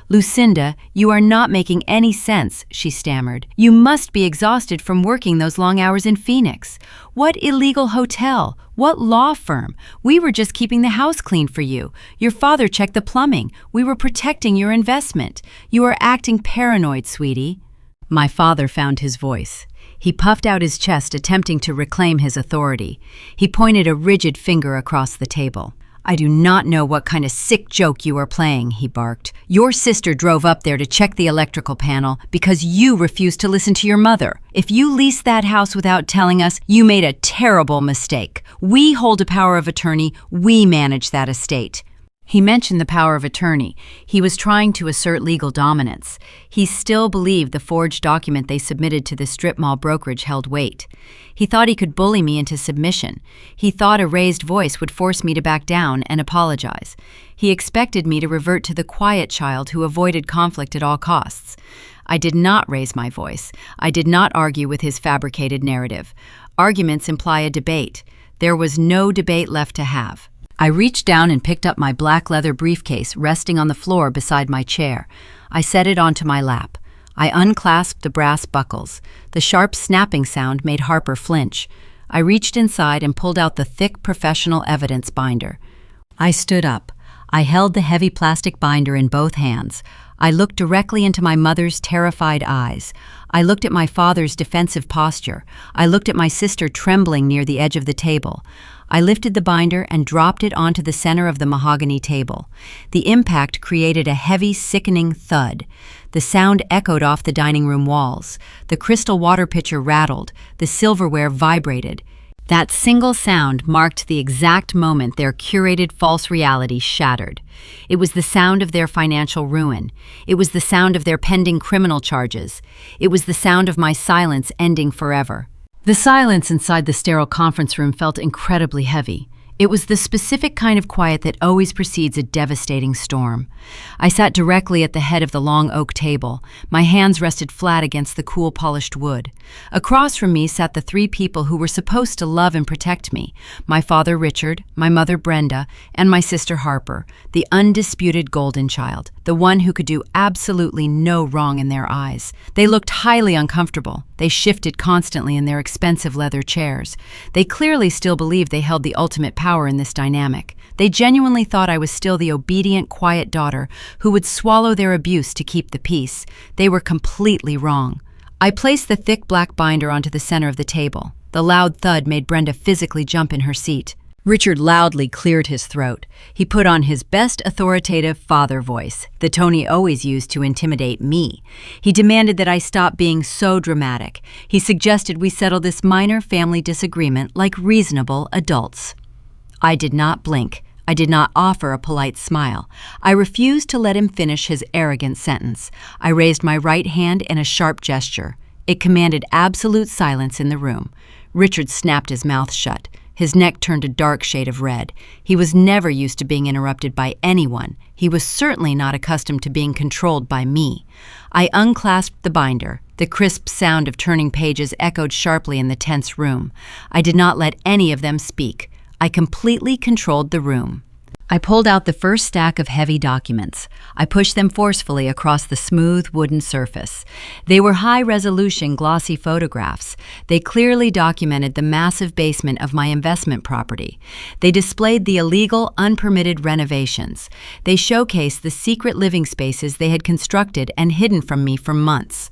"Lucinda, you are not making any sense," she stammered. "You must be exhausted from working those long hours in Phoenix. What illegal hotel? What law firm? We were just keeping the house clean for you. Your father checked the plumbing. We were protecting your investment. You are acting paranoid, sweetie." My father found his voice. He puffed out his chest, attempting to reclaim his authority. He pointed a rigid finger across the table. "I do not know what kind of sick joke you are playing," he barked. "Your sister drove up there to check the electrical panel because you refused to listen to your mother. If you leased that house without telling us, you made a terrible mistake. We hold a power of attorney. We manage that estate." He mentioned the power of attorney. He was trying to assert legal dominance. He still believed the forged document they submitted to the strip mall brokerage held weight. He thought he could bully me into submission. He thought a raised voice would force me to back down and apologize. He expected me to revert to the quiet child who avoided conflict at all costs. I did not raise my voice. I did not argue with his fabricated narrative. Arguments imply a debate. There was no debate left to have. I reached down and picked up my black leather briefcase resting on the floor beside my chair. I set it onto my lap. I unclasped the brass buckles. The sharp snapping sound made Harper flinch. I reached inside and pulled out the thick professional evidence binder. I stood up. I held the heavy plastic binder in both hands. I looked directly into my mother's terrified eyes. I looked at my father's defensive posture. I looked at my sister trembling near the edge of the table. I lifted the binder and dropped it onto the center of the mahogany table. The impact created a heavy, sickening thud. The sound echoed off the dining room walls. The crystal water pitcher rattled. The silverware vibrated. That single sound marked the exact moment their curated false reality shattered. It was the sound of their financial ruin. It was the sound of their pending criminal charges. It was the sound of my silence ending forever. The silence inside the sterile conference room felt incredibly heavy. It was the specific kind of quiet that always precedes a devastating storm. I sat directly at the head of the long oak table. My hands rested flat against the cool, polished wood. Across from me sat the three people who were supposed to love and protect me: my father Richard, my mother Brenda, and my sister Harper, the undisputed golden child, the one who could do absolutely no wrong in their eyes. They looked highly uncomfortable. They shifted constantly in their expensive leather chairs. They clearly still believed they held the ultimate power in this dynamic. They genuinely thought I was still the obedient, quiet daughter who would swallow their abuse to keep the peace. They were completely wrong. I placed the thick black binder onto the center of the table. The loud thud made Brenda physically jump in her seat. Richard loudly cleared his throat. He put on his best authoritative father voice, the tone he always used to intimidate me. He demanded that I stop being so dramatic. He suggested we settle this minor family disagreement like reasonable adults. I did not blink. I did not offer a polite smile. I refused to let him finish his arrogant sentence. I raised my right hand in a sharp gesture. It commanded absolute silence in the room. Richard snapped his mouth shut. His neck turned a dark shade of red. He was never used to being interrupted by anyone. He was certainly not accustomed to being controlled by me. I unclasped the binder. The crisp sound of turning pages echoed sharply in the tense room. I did not let any of them speak. I completely controlled the room. I pulled out the first stack of heavy documents. I pushed them forcefully across the smooth wooden surface. They were high-resolution, glossy photographs. They clearly documented the massive basement of my investment property. They displayed the illegal, unpermitted renovations. They showcased the secret living spaces they had constructed and hidden from me for months.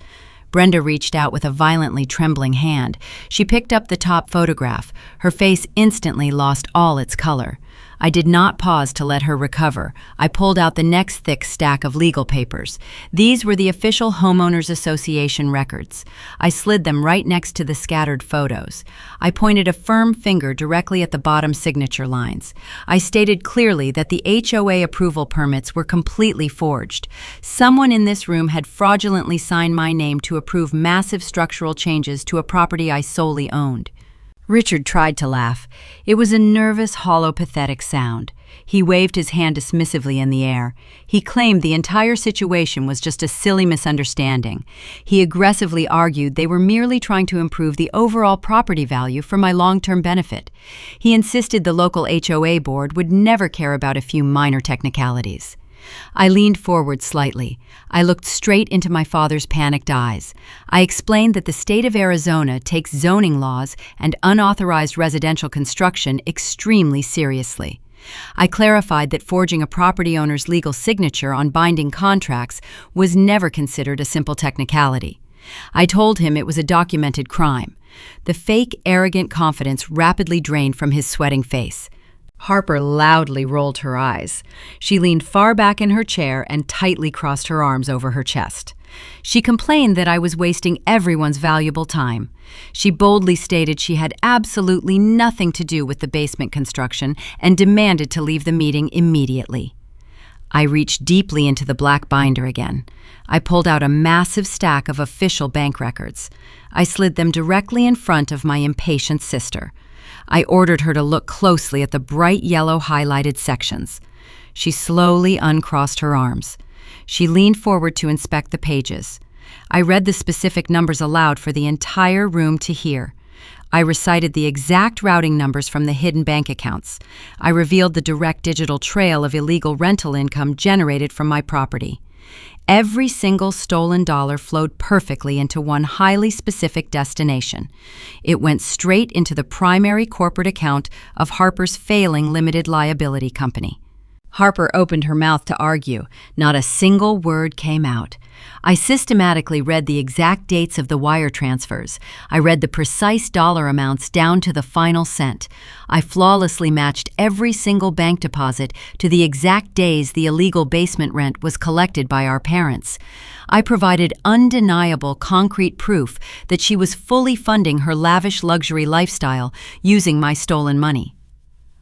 Brenda reached out with a violently trembling hand. She picked up the top photograph. Her face instantly lost all its color. I did not pause to let her recover. I pulled out the next thick stack of legal papers. These were the official Homeowners Association records. I slid them right next to the scattered photos. I pointed a firm finger directly at the bottom signature lines. I stated clearly that the HOA approval permits were completely forged. Someone in this room had fraudulently signed my name to approve massive structural changes to a property I solely owned. Richard tried to laugh. It was a nervous, hollow, pathetic sound. He waved his hand dismissively in the air. He claimed the entire situation was just a silly misunderstanding. He aggressively argued they were merely trying to improve the overall property value for my long-term benefit. He insisted the local HOA board would never care about a few minor technicalities. I leaned forward slightly. I looked straight into my father's panicked eyes. I explained that the state of Arizona takes zoning laws and unauthorized residential construction extremely seriously. I clarified that forging a property owner's legal signature on binding contracts was never considered a simple technicality. I told him it was a documented crime. The fake, arrogant confidence rapidly drained from his sweating face. Harper loudly rolled her eyes. She leaned far back in her chair and tightly crossed her arms over her chest. She complained that I was wasting everyone's valuable time. She boldly stated she had absolutely nothing to do with the basement construction and demanded to leave the meeting immediately. I reached deeply into the black binder again. I pulled out a massive stack of official bank records. I slid them directly in front of my impatient sister. I ordered her to look closely at the bright yellow highlighted sections. She slowly uncrossed her arms. She leaned forward to inspect the pages. I read the specific numbers aloud for the entire room to hear. I recited the exact routing numbers from the hidden bank accounts. I revealed the direct digital trail of illegal rental income generated from my property. Every single stolen dollar flowed perfectly into one highly specific destination. It went straight into the primary corporate account of Harper's failing limited liability company. Harper opened her mouth to argue. Not a single word came out. I systematically read the exact dates of the wire transfers. I read the precise dollar amounts down to the final cent. I flawlessly matched every single bank deposit to the exact days the illegal basement rent was collected by our parents. I provided undeniable concrete proof that she was fully funding her lavish luxury lifestyle using my stolen money.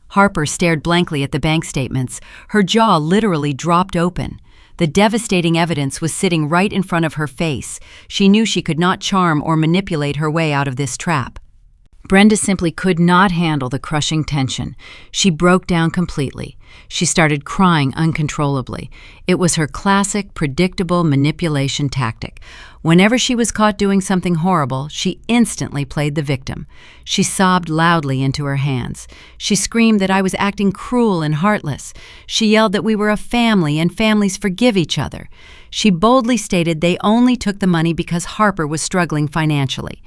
Harper stared blankly at the bank statements. Her jaw literally dropped open. The devastating evidence was sitting right in front of her face. She knew she could not charm or manipulate her way out of this trap. Brenda simply could not handle the crushing tension. She broke down completely. She started crying uncontrollably. It was her classic, predictable manipulation tactic. Whenever she was caught doing something horrible, she instantly played the victim. She sobbed loudly into her hands. She screamed that I was acting cruel and heartless. She yelled that we were a family and families forgive each other. She boldly stated they only took the money because Harper was struggling financially.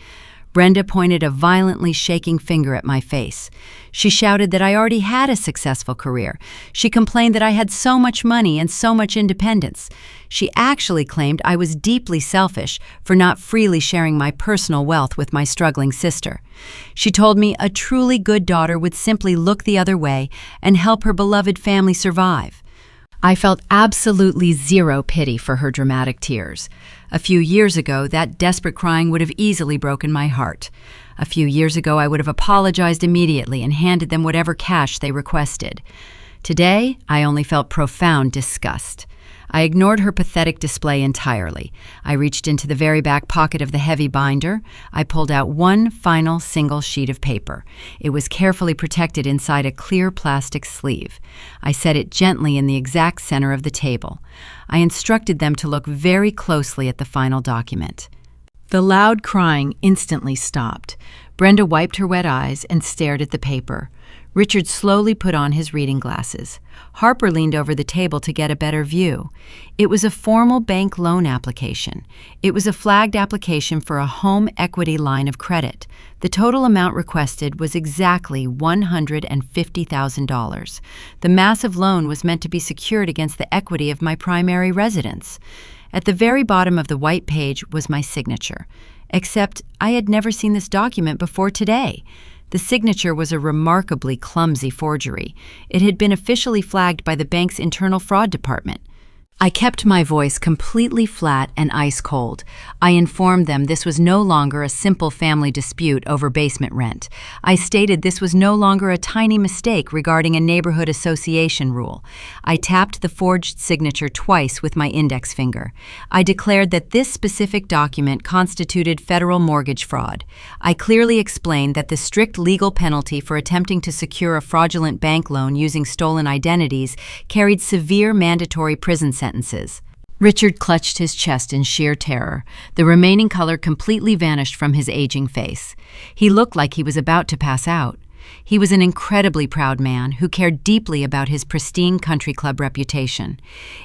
Brenda pointed a violently shaking finger at my face. She shouted that I already had a successful career. She complained that I had so much money and so much independence. She actually claimed I was deeply selfish for not freely sharing my personal wealth with my struggling sister. She told me a truly good daughter would simply look the other way and help her beloved family survive. I felt absolutely zero pity for her dramatic tears. A few years ago, that desperate crying would have easily broken my heart. A few years ago, I would have apologized immediately and handed them whatever cash they requested. Today, I only felt profound disgust. I ignored her pathetic display entirely. I reached into the very back pocket of the heavy binder. I pulled out one final single sheet of paper. It was carefully protected inside a clear plastic sleeve. I set it gently in the exact center of the table. I instructed them to look very closely at the final document. The loud crying instantly stopped. Brenda wiped her wet eyes and stared at the paper. Richard slowly put on his reading glasses. Harper leaned over the table to get a better view. It was a formal bank loan application. It was a flagged application for a home equity line of credit. The total amount requested was exactly $150,000. The massive loan was meant to be secured against the equity of my primary residence. At the very bottom of the white page was my signature. Except I had never seen this document before today. The signature was a remarkably clumsy forgery. It had been officially flagged by the bank's internal fraud department. I kept my voice completely flat and ice cold. I informed them this was no longer a simple family dispute over basement rent. I stated this was no longer a tiny mistake regarding a neighborhood association rule. I tapped the forged signature twice with my index finger. I declared that this specific document constituted federal mortgage fraud. I clearly explained that the strict legal penalty for attempting to secure a fraudulent bank loan using stolen identities carried severe mandatory prison sentences. Richard clutched his chest in sheer terror. The remaining color completely vanished from his aging face. He looked like he was about to pass out. He was an incredibly proud man who cared deeply about his pristine country club reputation.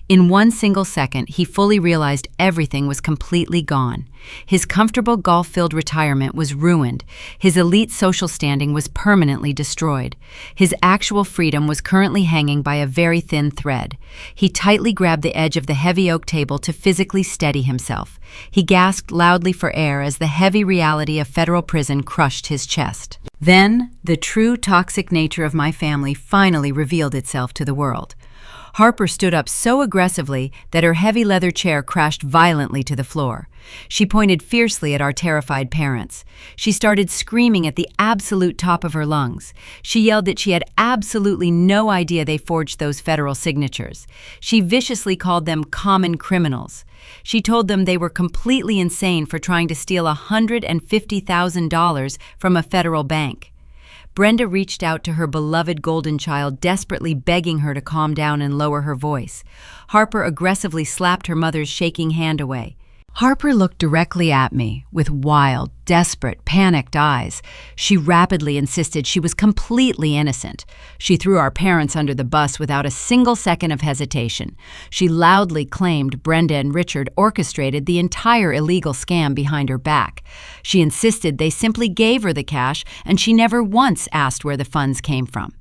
In one single second, he fully realized everything was completely gone. His comfortable golf-filled retirement was ruined. His elite social standing was permanently destroyed. His actual freedom was currently hanging by a very thin thread. He tightly grabbed the edge of the heavy oak table to physically steady himself. He gasped loudly for air as the heavy reality of federal prison crushed his chest. Then, the true toxic nature of my family finally revealed itself to the world. Harper stood up so aggressively that her heavy leather chair crashed violently to the floor. She pointed fiercely at our terrified parents. She started screaming at the absolute top of her lungs. She yelled that she had absolutely no idea they forged those federal signatures. She viciously called them common criminals. She told them they were completely insane for trying to steal $150,000 from a federal bank. Brenda reached out to her beloved golden child, desperately begging her to calm down and lower her voice. Harper aggressively slapped her mother's shaking hand away. Harper looked directly at me with wild, desperate, panicked eyes. She rapidly insisted she was completely innocent. She threw our parents under the bus without a single second of hesitation. She loudly claimed Brenda and Richard orchestrated the entire illegal scam behind her back. She insisted they simply gave her the cash, and she never once asked where the funds came from.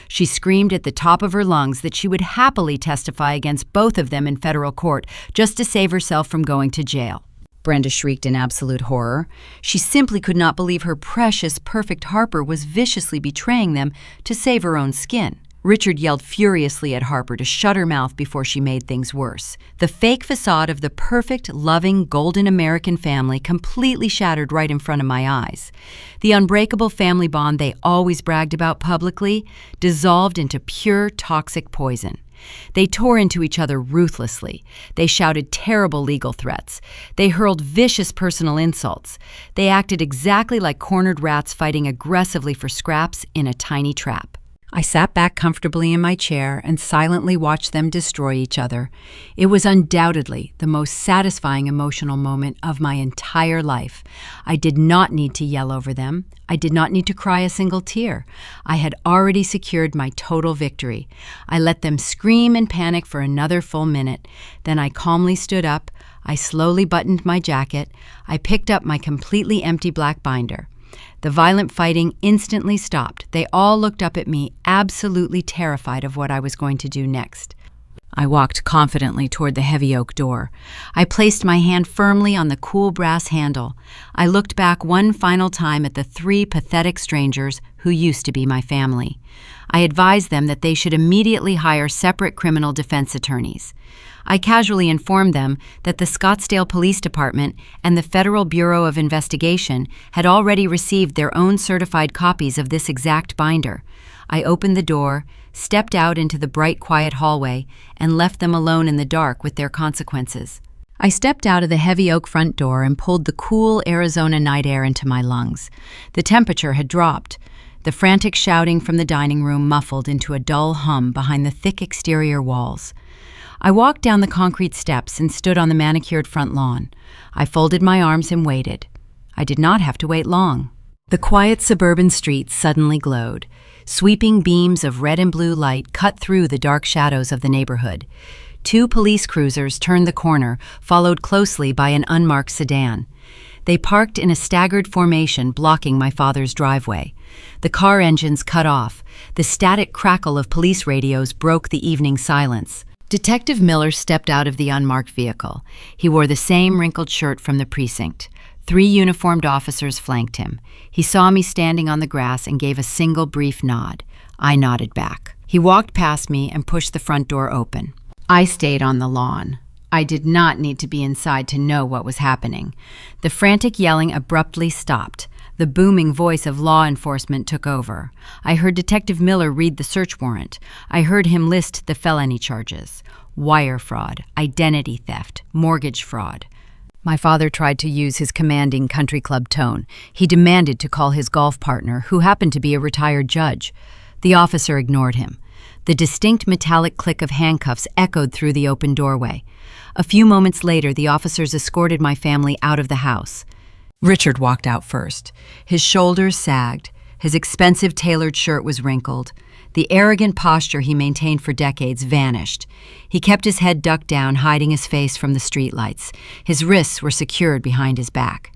She screamed at the top of her lungs that she would happily testify against both of them in federal court just to save herself from going to jail. Brenda shrieked in absolute horror. She simply could not believe her precious, perfect Harper was viciously betraying them to save her own skin. Richard yelled furiously at Harper to shut her mouth before she made things worse. The fake facade of the perfect, loving, golden American family completely shattered right in front of my eyes. The unbreakable family bond they always bragged about publicly dissolved into pure toxic poison. They tore into each other ruthlessly. They shouted terrible legal threats. They hurled vicious personal insults. They acted exactly like cornered rats fighting aggressively for scraps in a tiny trap. I sat back comfortably in my chair and silently watched them destroy each other. It was undoubtedly the most satisfying emotional moment of my entire life. I did not need to yell over them. I did not need to cry a single tear. I had already secured my total victory. I let them scream and panic for another full minute. Then I calmly stood up. I slowly buttoned my jacket. I picked up my completely empty black binder. The violent fighting instantly stopped. They all looked up at me, absolutely terrified of what I was going to do next. I walked confidently toward the heavy oak door. I placed my hand firmly on the cool brass handle. I looked back one final time at the 3 pathetic strangers who used to be my family. I advised them that they should immediately hire separate criminal defense attorneys. I casually informed them that the Scottsdale Police Department and the Federal Bureau of Investigation had already received their own certified copies of this exact binder. I opened the door, stepped out into the bright, quiet hallway, and left them alone in the dark with their consequences. I stepped out of the heavy oak front door and pulled the cool Arizona night air into my lungs. The temperature had dropped. The frantic shouting from the dining room muffled into a dull hum behind the thick exterior walls. I walked down the concrete steps and stood on the manicured front lawn. I folded my arms and waited. I did not have to wait long. The quiet suburban streets suddenly glowed. Sweeping beams of red and blue light cut through the dark shadows of the neighborhood. 2 police cruisers turned the corner, followed closely by an unmarked sedan. They parked in a staggered formation, blocking my father's driveway. The car engines cut off. The static crackle of police radios broke the evening silence. Detective Miller stepped out of the unmarked vehicle. He wore the same wrinkled shirt from the precinct. 3 uniformed officers flanked him. He saw me standing on the grass and gave a single brief nod. I nodded back. He walked past me and pushed the front door open. I stayed on the lawn. I did not need to be inside to know what was happening. The frantic yelling abruptly stopped. The booming voice of law enforcement took over. I heard Detective Miller read the search warrant. I heard him list the felony charges: wire fraud, identity theft, mortgage fraud. My father tried to use his commanding country club tone. He demanded to call his golf partner, who happened to be a retired judge. The officer ignored him. The distinct metallic click of handcuffs echoed through the open doorway. A few moments later, the officers escorted my family out of the house. Richard walked out first. His shoulders sagged. His expensive tailored shirt was wrinkled. The arrogant posture he maintained for decades vanished. He kept his head ducked down, hiding his face from the streetlights. His wrists were secured behind his back.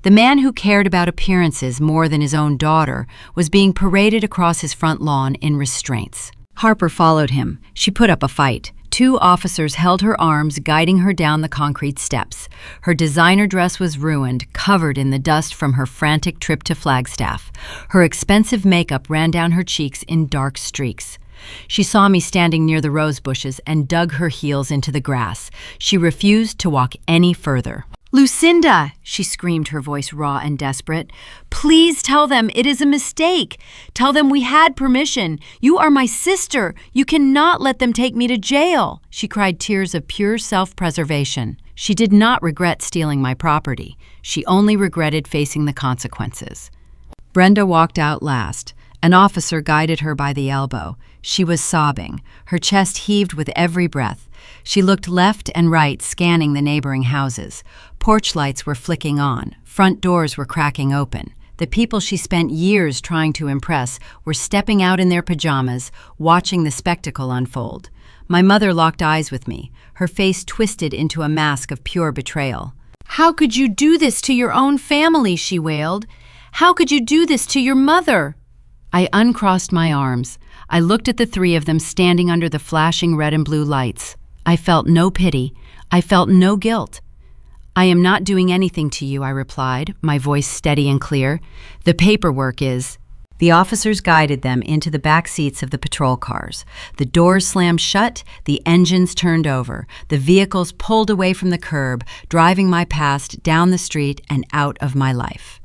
The man who cared about appearances more than his own daughter was being paraded across his front lawn in restraints. Harper followed him. She put up a fight. Two officers held her arms, guiding her down the concrete steps. Her designer dress was ruined, covered in the dust from her frantic trip to Flagstaff. Her expensive makeup ran down her cheeks in dark streaks. She saw me standing near the rose bushes and dug her heels into the grass. She refused to walk any further. "Lucinda," she screamed, her voice raw and desperate. "Please tell them it is a mistake. Tell them we had permission. You are my sister. You cannot let them take me to jail," she cried, tears of pure self-preservation. She did not regret stealing my property. She only regretted facing the consequences. Brenda walked out last. An officer guided her by the elbow. She was sobbing. Her chest heaved with every breath. She looked left and right, scanning the neighboring houses. Porch lights were flicking on. Front doors were cracking open. The people she spent years trying to impress were stepping out in their pajamas, watching the spectacle unfold. My mother locked eyes with me, her face twisted into a mask of pure betrayal. "How could you do this to your own family?" she wailed. "How could you do this to your mother?" I uncrossed my arms. I looked at the three of them standing under the flashing red and blue lights. I felt no pity. I felt no guilt. "I am not doing anything to you," I replied, my voice steady and clear. "The paperwork is—" The officers guided them into the back seats of the patrol cars. The doors slammed shut, the engines turned over. The vehicles pulled away from the curb, driving my past down the street and out of my life.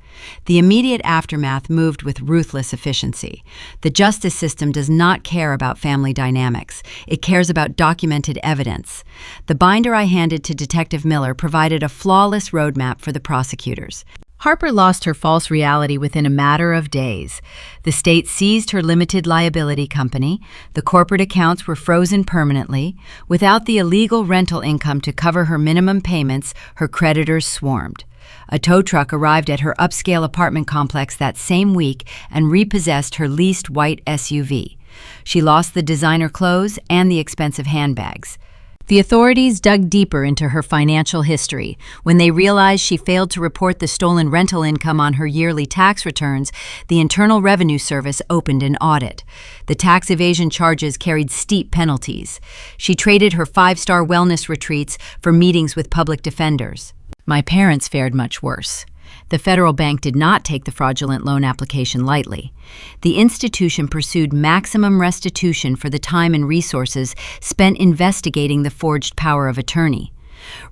The immediate aftermath moved with ruthless efficiency. The justice system does not care about family dynamics. It cares about documented evidence. The binder I handed to Detective Miller provided a flawless roadmap for the prosecutors. Harper lost her false reality within a matter of days. The state seized her limited liability company. The corporate accounts were frozen permanently. Without the illegal rental income to cover her minimum payments, her creditors swarmed. A tow truck arrived at her upscale apartment complex that same week and repossessed her leased white SUV. She lost the designer clothes and the expensive handbags. The authorities dug deeper into her financial history. When they realized she failed to report the stolen rental income on her yearly tax returns, the Internal Revenue Service opened an audit. The tax evasion charges carried steep penalties. She traded her five-star wellness retreats for meetings with public defenders. My parents fared much worse. The federal bank did not take the fraudulent loan application lightly. The institution pursued maximum restitution for the time and resources spent investigating the forged power of attorney.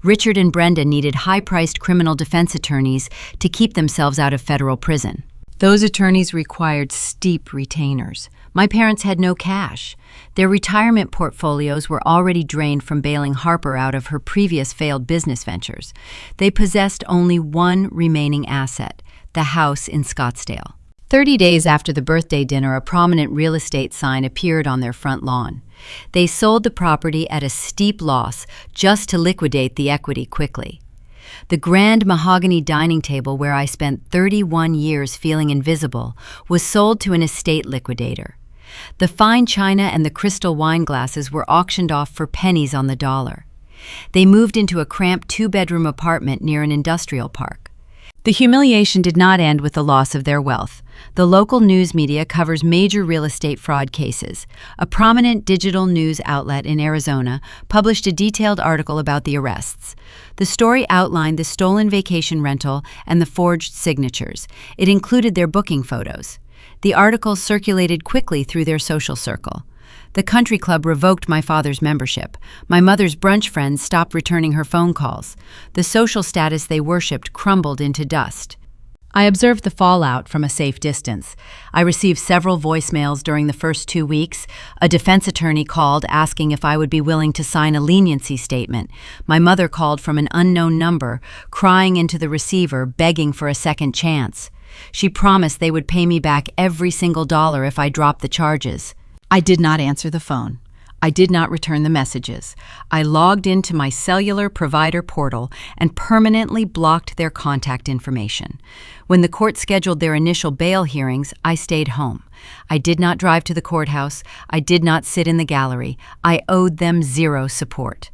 Richard and Brenda needed high-priced criminal defense attorneys to keep themselves out of federal prison. Those attorneys required steep retainers. My parents had no cash. Their retirement portfolios were already drained from bailing Harper out of her previous failed business ventures. They possessed only one remaining asset, the house in Scottsdale. 30 days after the birthday dinner, a prominent real estate sign appeared on their front lawn. They sold the property at a steep loss just to liquidate the equity quickly. The grand mahogany dining table where I spent 31 years feeling invisible was sold to an estate liquidator. The fine china and the crystal wine glasses were auctioned off for pennies on the dollar. They moved into a cramped two-bedroom apartment near an industrial park. The humiliation did not end with the loss of their wealth. The local news media covers major real estate fraud cases. A prominent digital news outlet in Arizona published a detailed article about the arrests. The story outlined the stolen vacation rental and the forged signatures. It included their booking photos. The article circulated quickly through their social circle. The country club revoked my father's membership. My mother's brunch friends stopped returning her phone calls. The social status they worshipped crumbled into dust. I observed the fallout from a safe distance. I received several voicemails during the first 2 weeks. A defense attorney called asking if I would be willing to sign a leniency statement. My mother called from an unknown number, crying into the receiver, begging for a second chance. She promised they would pay me back every single dollar if I dropped the charges. I did not answer the phone. I did not return the messages. I logged into my cellular provider portal and permanently blocked their contact information. When the court scheduled their initial bail hearings, I stayed home. I did not drive to the courthouse. I did not sit in the gallery. I owed them zero support.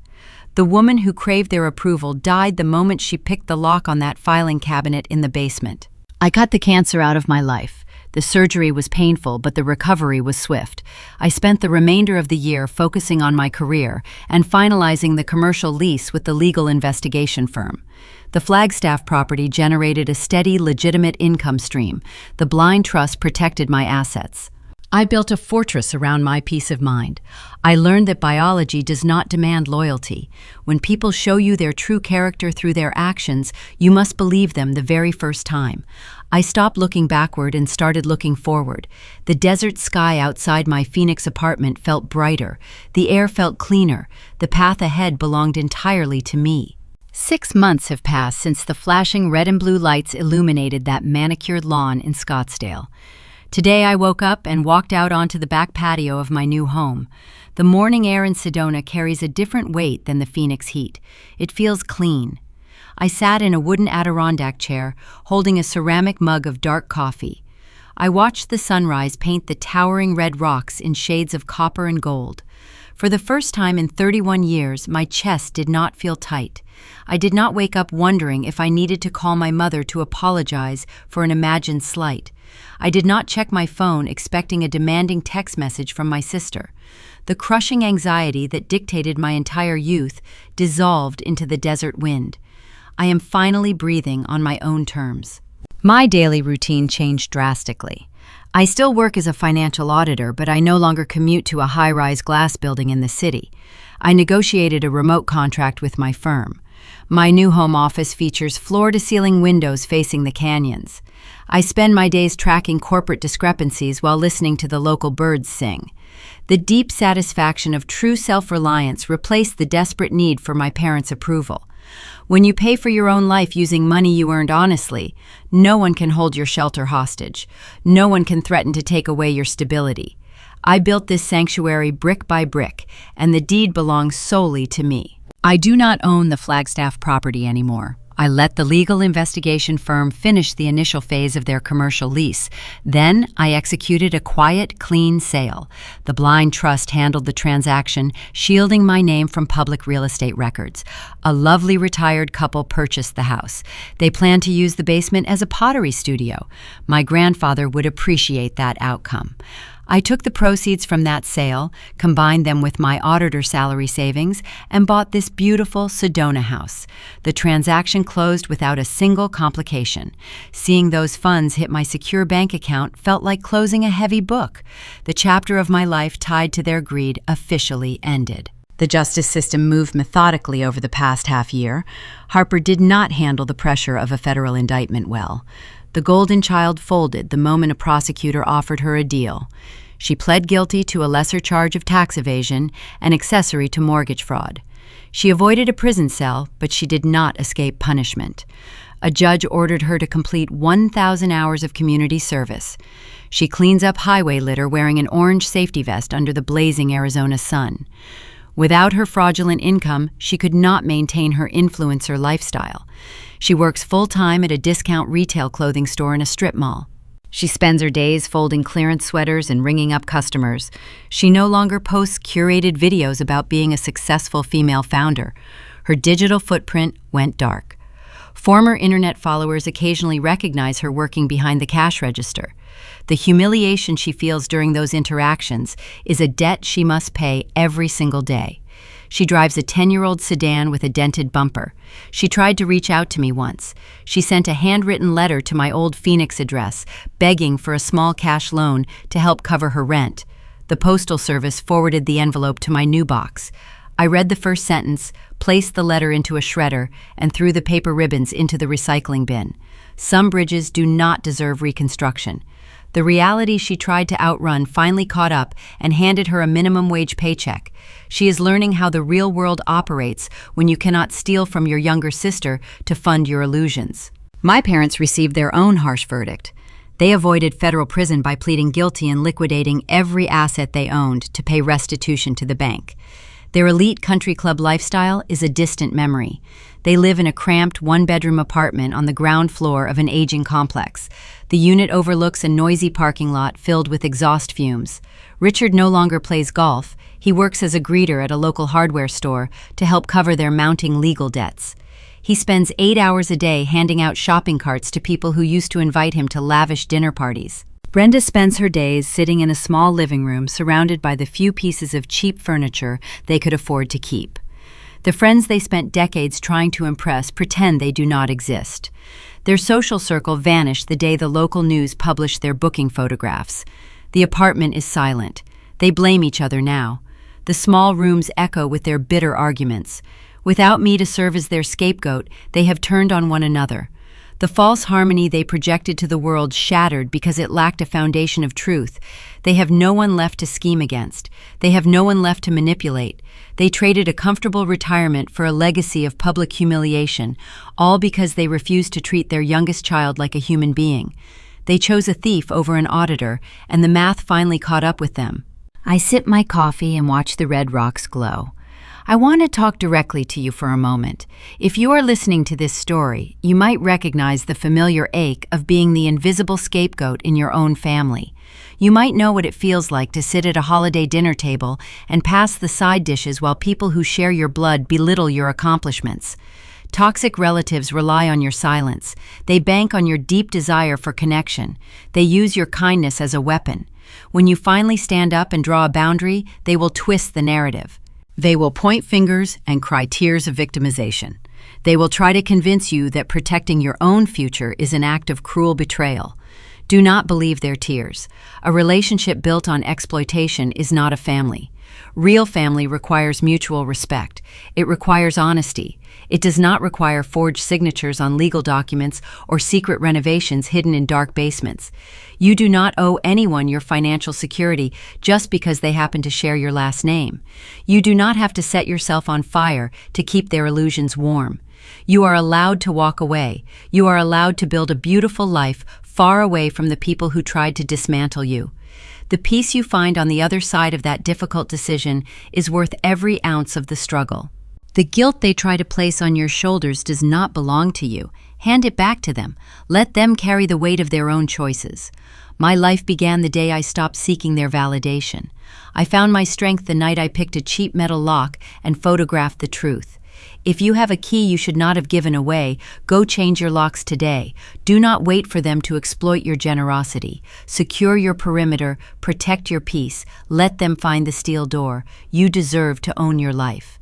The woman who craved their approval died the moment she picked the lock on that filing cabinet in the basement. I cut the cancer out of my life. The surgery was painful, but the recovery was swift. I spent the remainder of the year focusing on my career and finalizing the commercial lease with the legal investigation firm. The Flagstaff property generated a steady, legitimate income stream. The blind trust protected my assets. I built a fortress around my peace of mind. I learned that biology does not demand loyalty. When people show you their true character through their actions, you must believe them the very first time. I stopped looking backward and started looking forward. The desert sky outside my Phoenix apartment felt brighter. The air felt cleaner. The path ahead belonged entirely to me. 6 months have passed since the flashing red and blue lights illuminated that manicured lawn in Scottsdale. Today I woke up and walked out onto the back patio of my new home. The morning air in Sedona carries a different weight than the Phoenix heat. It feels clean. I sat in a wooden Adirondack chair, holding a ceramic mug of dark coffee. I watched the sunrise paint the towering red rocks in shades of copper and gold. For the first time in 31 years, my chest did not feel tight. I did not wake up wondering if I needed to call my mother to apologize for an imagined slight. I did not check my phone expecting a demanding text message from my sister. The crushing anxiety that dictated my entire youth dissolved into the desert wind. I am finally breathing on my own terms. My daily routine changed drastically. I still work as a financial auditor, but I no longer commute to a high-rise glass building in the city. I negotiated a remote contract with my firm. My new home office features floor-to-ceiling windows facing the canyons. I spend my days tracking corporate discrepancies while listening to the local birds sing. The deep satisfaction of true self-reliance replaced the desperate need for my parents' approval. When you pay for your own life using money you earned honestly, no one can hold your shelter hostage. No one can threaten to take away your stability. I built this sanctuary brick by brick, and the deed belongs solely to me. I do not own the Flagstaff property anymore. I let the legal investigation firm finish the initial phase of their commercial lease. Then I executed a quiet, clean sale. The blind trust handled the transaction, shielding my name from public real estate records. A lovely retired couple purchased the house. They plan to use the basement as a pottery studio. My grandfather would appreciate that outcome. I took the proceeds from that sale, combined them with my auditor salary savings, and bought this beautiful Sedona house. The transaction closed without a single complication. Seeing those funds hit my secure bank account felt like closing a heavy book. The chapter of my life tied to their greed officially ended. The justice system moved methodically over the past half year. Harper did not handle the pressure of a federal indictment well. The golden child folded the moment a prosecutor offered her a deal. She pled guilty to a lesser charge of tax evasion and accessory to mortgage fraud. She avoided a prison cell, but she did not escape punishment. A judge ordered her to complete 1,000 hours of community service. She cleans up highway litter wearing an orange safety vest under the blazing Arizona sun. Without her fraudulent income, she could not maintain her influencer lifestyle. She works full-time at a discount retail clothing store in a strip mall. She spends her days folding clearance sweaters and ringing up customers. She no longer posts curated videos about being a successful female founder. Her digital footprint went dark. Former internet followers occasionally recognize her working behind the cash register. The humiliation she feels during those interactions is a debt she must pay every single day. She drives a 10-year-old sedan with a dented bumper. She tried to reach out to me once. She sent a handwritten letter to my old Phoenix address, begging for a small cash loan to help cover her rent. The postal service forwarded the envelope to my new box. I read the first sentence, placed the letter into a shredder, and threw the paper ribbons into the recycling bin. Some bridges do not deserve reconstruction. The reality she tried to outrun finally caught up and handed her a minimum wage paycheck. She is learning how the real world operates when you cannot steal from your younger sister to fund your illusions. My parents received their own harsh verdict. They avoided federal prison by pleading guilty and liquidating every asset they owned to pay restitution to the bank. Their elite country club lifestyle is a distant memory. They live in a cramped one-bedroom apartment on the ground floor of an aging complex. The unit overlooks a noisy parking lot filled with exhaust fumes. Richard no longer plays golf. He works as a greeter at a local hardware store to help cover their mounting legal debts. He spends 8 hours a day handing out shopping carts to people who used to invite him to lavish dinner parties. Brenda spends her days sitting in a small living room surrounded by the few pieces of cheap furniture they could afford to keep. The friends they spent decades trying to impress pretend they do not exist. Their social circle vanished the day the local news published their booking photographs. The apartment is silent. They blame each other now. The small rooms echo with their bitter arguments. Without me to serve as their scapegoat, they have turned on one another. The false harmony they projected to the world shattered because it lacked a foundation of truth. They have no one left to scheme against. They have no one left to manipulate. They traded a comfortable retirement for a legacy of public humiliation, all because they refused to treat their youngest child like a human being. They chose a thief over an auditor, and the math finally caught up with them. I sip my coffee and watch the red rocks glow. I want to talk directly to you for a moment. If you are listening to this story, you might recognize the familiar ache of being the invisible scapegoat in your own family. You might know what it feels like to sit at a holiday dinner table and pass the side dishes while people who share your blood belittle your accomplishments. Toxic relatives rely on your silence. They bank on your deep desire for connection. They use your kindness as a weapon. When you finally stand up and draw a boundary, they will twist the narrative. They will point fingers and cry tears of victimization. They will try to convince you that protecting your own future is an act of cruel betrayal. Do not believe their tears. A relationship built on exploitation is not a family. Real family requires mutual respect. It requires honesty. It does not require forged signatures on legal documents or secret renovations hidden in dark basements. You do not owe anyone your financial security just because they happen to share your last name. You do not have to set yourself on fire to keep their illusions warm. You are allowed to walk away. You are allowed to build a beautiful life far away from the people who tried to dismantle you. The peace you find on the other side of that difficult decision is worth every ounce of the struggle. The guilt they try to place on your shoulders does not belong to you. Hand it back to them. Let them carry the weight of their own choices. My life began the day I stopped seeking their validation. I found my strength the night I picked a cheap metal lock and photographed the truth. If you have a key you should not have given away, go change your locks today. Do not wait for them to exploit your generosity. Secure your perimeter, protect your peace, let them find the steel door. You deserve to own your life.